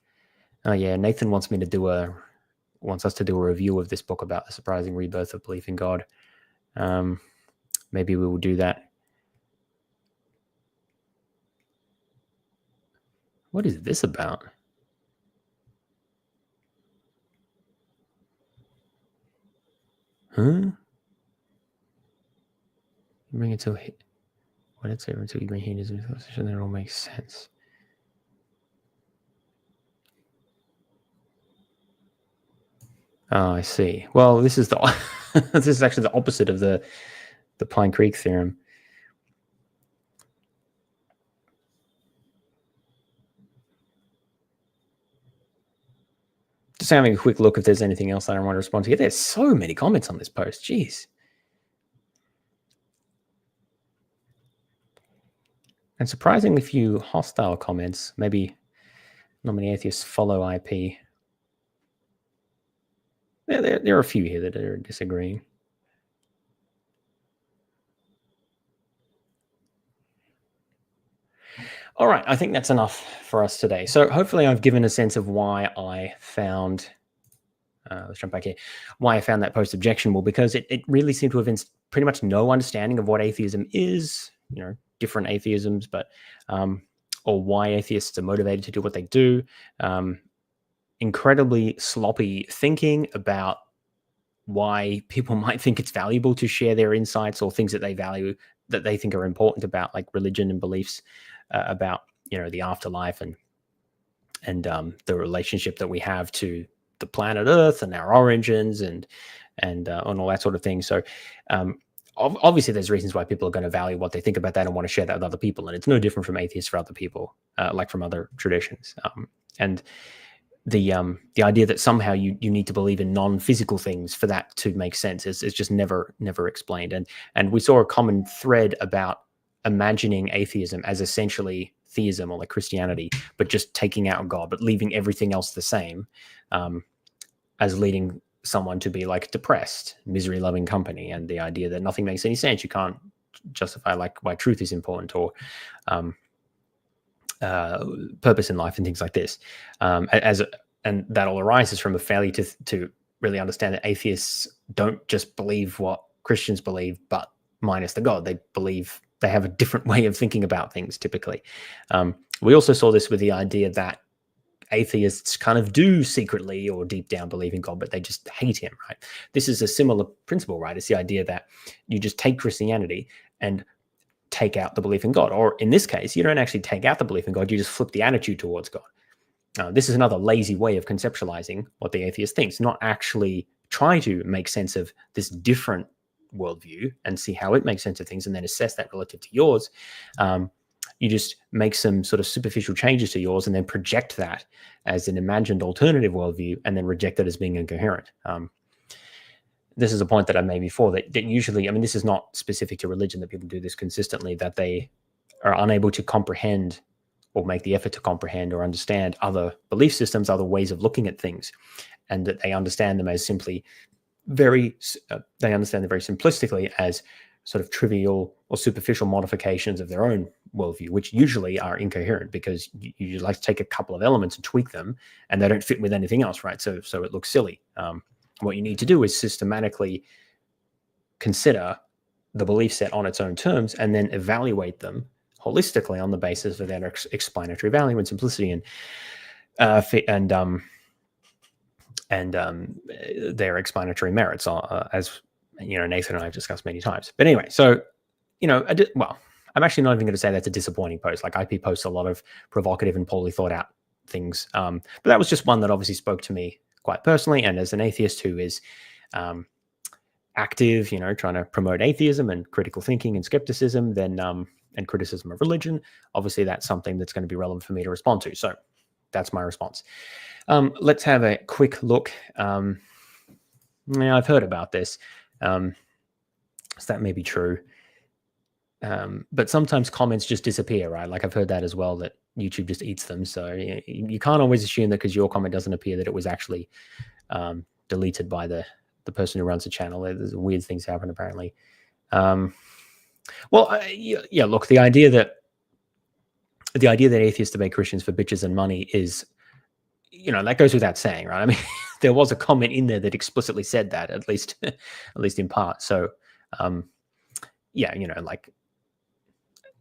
Oh yeah, Nathan wants us to do a review of this book about the surprising rebirth of belief in God. Maybe we will do that. What is this about? Huh? Bring it to what it's ever to bring hedonism into position that it all makes sense. Oh, I see. Well, this is this is actually the opposite of the Pine Creek theorem. Just having a quick look if there's anything else I don't want to respond to. There's so many comments on this post. Jeez. And surprisingly few hostile comments. Maybe not many atheists follow IP. There are a few here that are disagreeing. All right, I think that's enough for us today. So hopefully I've given a sense of why I found, let's jump back here, why I found that post objectionable, because it really seemed to have pretty much no understanding of what atheism is, different atheisms, but, or why atheists are motivated to do what they do. Incredibly sloppy thinking about why people might think it's valuable to share their insights or things that they value, that they think are important about, like religion and beliefs about, the afterlife and the relationship that we have to the planet Earth and our origins and all that sort of thing. So obviously there's reasons why people are going to value what they think about that and want to share that with other people. And it's no different from atheists for other people, like from other traditions. And the idea that somehow you need to believe in non-physical things for that to make sense is just never explained. And we saw a common thread about imagining atheism as essentially theism or like Christianity, but just taking out God, but leaving everything else the same, as leading someone to be like depressed, misery loving company, and the idea that nothing makes any sense. You can't justify like why truth is important or purpose in life and things like this. And that all arises from a failure to really understand that atheists don't just believe what Christians believe, but minus the God. They believe they have a different way of thinking about things typically. We also saw this with the idea that atheists kind of do secretly or deep down believe in God, but they just hate him, right? This is a similar principle, right? It's the idea that you just take Christianity and take out the belief in God. Or in this case, you don't actually take out the belief in God, you just flip the attitude towards God. This is another lazy way of conceptualizing what the atheist thinks, not actually try to make sense of this different worldview and see how it makes sense of things and then assess that relative to yours. You just make some sort of superficial changes to yours and then project that as an imagined alternative worldview and then reject it as being incoherent. This is a point that I made before, that usually, I mean, this is not specific to religion, that people do this consistently, that they are unable to comprehend or make the effort to comprehend or understand other belief systems, other ways of looking at things, and that they understand them as simply they understand them very simplistically as sort of trivial or superficial modifications of their own worldview, which usually are incoherent because you like to take a couple of elements and tweak them and they don't fit with anything else, right? So it looks silly. What you need to do is systematically consider the belief set on its own terms and then evaluate them holistically on the basis of their explanatory value and simplicity and their explanatory merits, as Nathan and I have discussed many times. But anyway, so I'm actually not even going to say that's a disappointing post. Like, IP posts a lot of provocative and poorly thought out things, but that was just one that obviously spoke to me quite personally. And as an atheist who is active, trying to promote atheism and critical thinking and skepticism, then and criticism of religion, obviously that's something that's going to be relevant for me to respond to. So that's my response. Let's have a quick look. I've heard about this. So that may be true. But sometimes comments just disappear, right? Like, I've heard that as well, that YouTube just eats them. So you can't always assume that because your comment doesn't appear that it was actually deleted by the person who runs the channel. There's weird things happen apparently. Look, the idea that atheists debate Christians for bitches and money is, that goes without saying, right? I mean, there was a comment in there that explicitly said that, at least in part. So,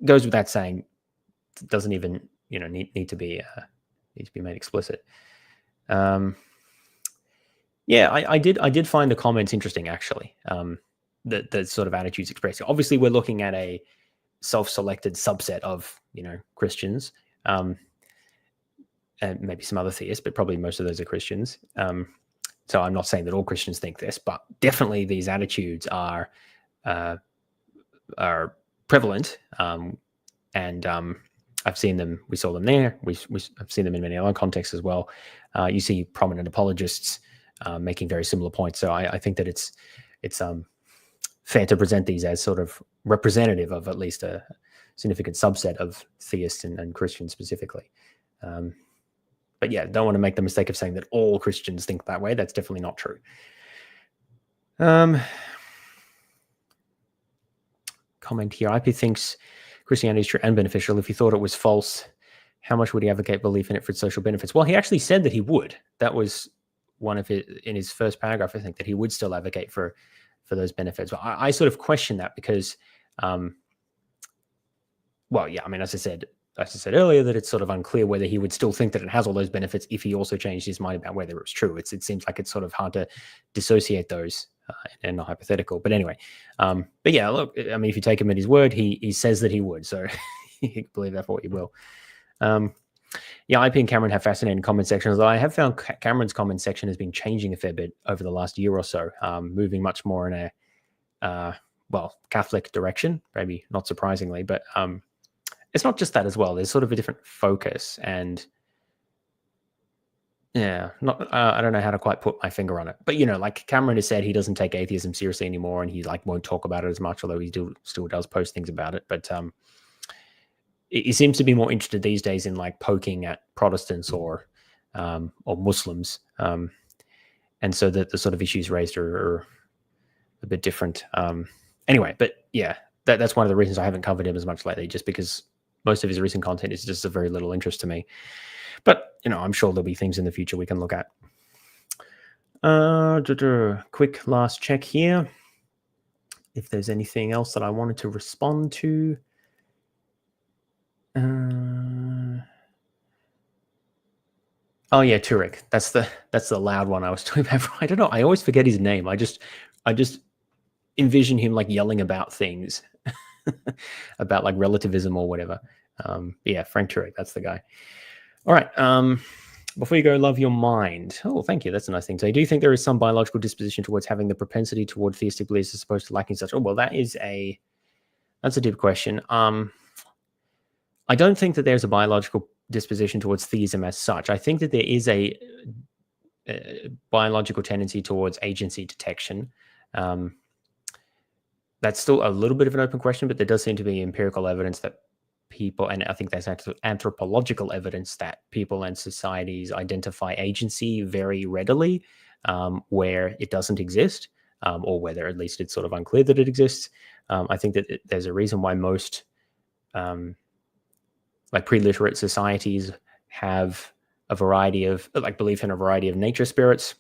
goes without saying, doesn't even, need to be made explicit. I did find the comments interesting, actually. The sort of attitudes expressed. Obviously, we're looking at a self-selected subset of, Christians, and maybe some other theists, but probably most of those are Christians. So I'm not saying that all Christians think this, but definitely these attitudes are prevalent. And I've seen them. We saw them there. I've seen them in many other contexts as well. You see prominent apologists making very similar points. So I think that it's fair to present these as sort of representative of at least a significant subset of theists and Christians specifically. But yeah, don't want to make the mistake of saying that all Christians think that way. That's definitely not true. Comment here. IP thinks Christianity is true and beneficial. If he thought it was false, how much would he advocate belief in it for its social benefits? Well, he actually said that he would. That was one of his, in his first paragraph, I think, that he would still advocate for those benefits. But I sort of question that because, as I said earlier, that it's sort of unclear whether he would still think that it has all those benefits if he also changed his mind about whether it was true. It seems like it's sort of hard to dissociate those and not hypothetical. But anyway, look, I mean, if you take him at his word, he says that he would. So you can believe that for what you will. IP and Cameron have fascinating comment sections. I have found Cameron's comment section has been changing a fair bit over the last year or so, moving much more in a, Catholic direction, maybe not surprisingly, but it's not just that as well. There's sort of a different focus and I don't know how to quite put my finger on it, but like Cameron has said, he doesn't take atheism seriously anymore and he won't talk about it as much, although he still does post things about it. But he seems to be more interested these days in poking at Protestants or Muslims. And so that the sort of issues raised are a bit different. Anyway, but yeah, that's one of the reasons I haven't covered him as much lately, just because most of his recent content is just of very little interest to me. But, I'm sure there'll be things in the future we can look at. Quick last check here. if there's anything else that I wanted to respond to. Oh yeah, Turek. That's the loud one I was talking about. I don't know. I always forget his name. I just envision him like yelling about things, about like relativism or whatever. Yeah, Frank Turek. That's the guy. All right. Before you go, love your mind. Oh, thank you. That's a nice thing to say. Do you think there is some biological disposition towards having the propensity toward theistic beliefs as opposed to lacking such? Oh, well, that's a deep question. I don't think that there's a biological disposition towards theism as such. I think that there is a biological tendency towards agency detection. That's still a little bit of an open question, but there does seem to be empirical evidence that people, and I think that's actually anthropological evidence, that people and societies identify agency very readily where it doesn't exist, or whether at least it's sort of unclear that it exists. I think that there's a reason why most like pre-literate societies have a variety of like belief in a variety of nature spirits,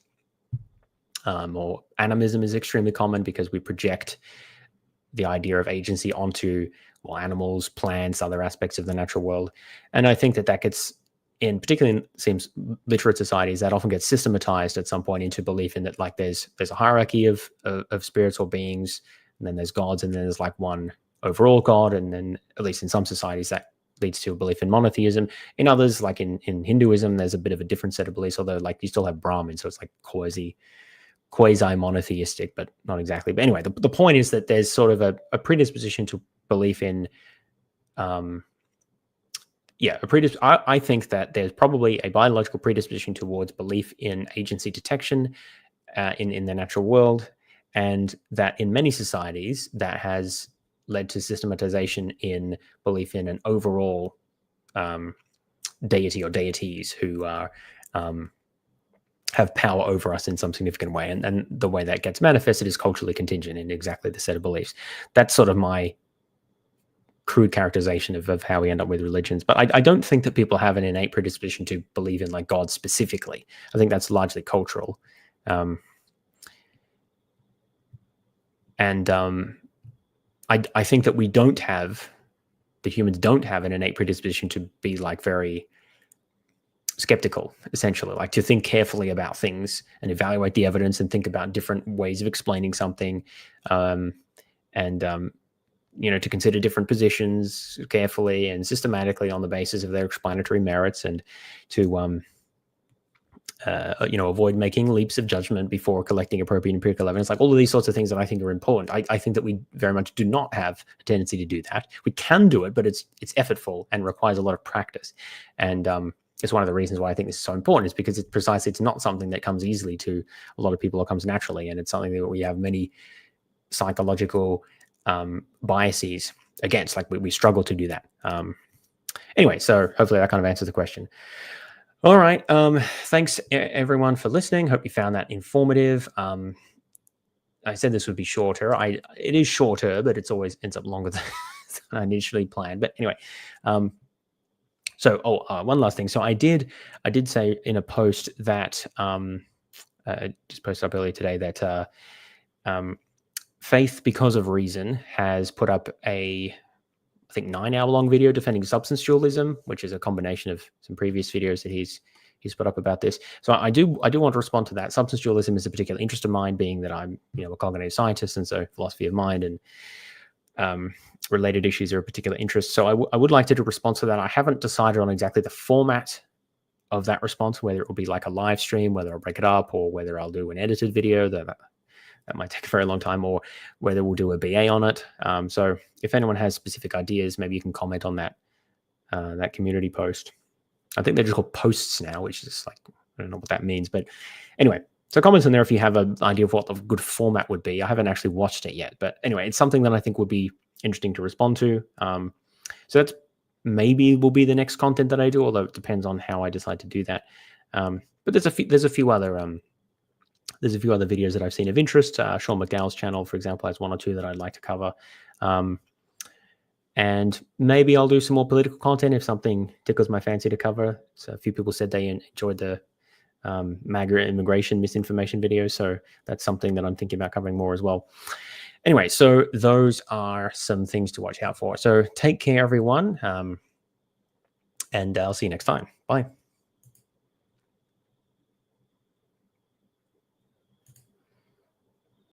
or animism is extremely common because we project the idea of agency onto animals, plants, other aspects of the natural world. And I think that gets particularly in seems literate societies, that often gets systematized at some point into belief in that like there's a hierarchy of spirits or beings, and then there's gods, and then there's like one overall god, and then at least in some societies that leads to a belief in monotheism. In others, like in Hinduism, there's a bit of a different set of beliefs, although like you still have Brahmin, so it's like quasi monotheistic, but not exactly. But anyway, the point is that there's sort of a predisposition to belief in I think that there's probably a biological predisposition towards belief in agency detection in the natural world, and that in many societies that has led to systematization in belief in an overall deity or deities who are have power over us in some significant way. And the way that gets manifested is culturally contingent in exactly the set of beliefs. That's sort of my crude characterization of how we end up with religions. But I don't think that people have an innate predisposition to believe in like God specifically. I think that's largely cultural. I think that humans don't have an innate predisposition to be like very skeptical, essentially, like to think carefully about things and evaluate the evidence and think about different ways of explaining something, to consider different positions carefully and systematically on the basis of their explanatory merits, and to avoid making leaps of judgment before collecting appropriate empirical evidence. Like all of these sorts of things that I think are important. I think that we very much do not have a tendency to do that. We can do it, but it's effortful and requires a lot of practice. And it's one of the reasons why I think this is so important, is because it's not something that comes easily to a lot of people or comes naturally. And it's something that we have many psychological biases against. Like we struggle to do that. Anyway, so hopefully that kind of answers the question. All right. Thanks everyone for listening. Hope you found that informative. I said this would be shorter. It is shorter, but it's always ends up longer than I initially planned. But anyway, one last thing. So I did say in a post that just posted up earlier today that Faith Because of Reason has put up I think 9-hour-long video defending substance dualism, which is a combination of some previous videos that he's put up about this. So I do want to respond to that. Substance dualism is a particular interest of mine, being that I'm a cognitive scientist, and so philosophy of mind and related issues are a particular interest. So I would like to do a response to that. I haven't decided on exactly the format of that response, whether it will be like a live stream, whether I'll break it up, or whether I'll do an edited video that might take a very long time, or whether we'll do a BA on it. So if anyone has specific ideas, maybe you can comment on that community post. I think they're just called posts now, which is like, I don't know what that means. But anyway, so comments in there if you have an idea of what the good format would be. I haven't actually watched it yet. But anyway, it's something that I think would be interesting to respond to. So that's maybe will be the next content that I do, although it depends on how I decide to do that. But there's a few other videos that I've seen of interest. Sean McDowell's channel, for example, has one or two that I'd like to cover. And maybe I'll do some more political content if something tickles my fancy to cover. So a few people said they enjoyed the MAGA immigration misinformation videos. So that's something that I'm thinking about covering more as well. Anyway, so those are some things to watch out for. So take care, everyone. And I'll see you next time. Bye.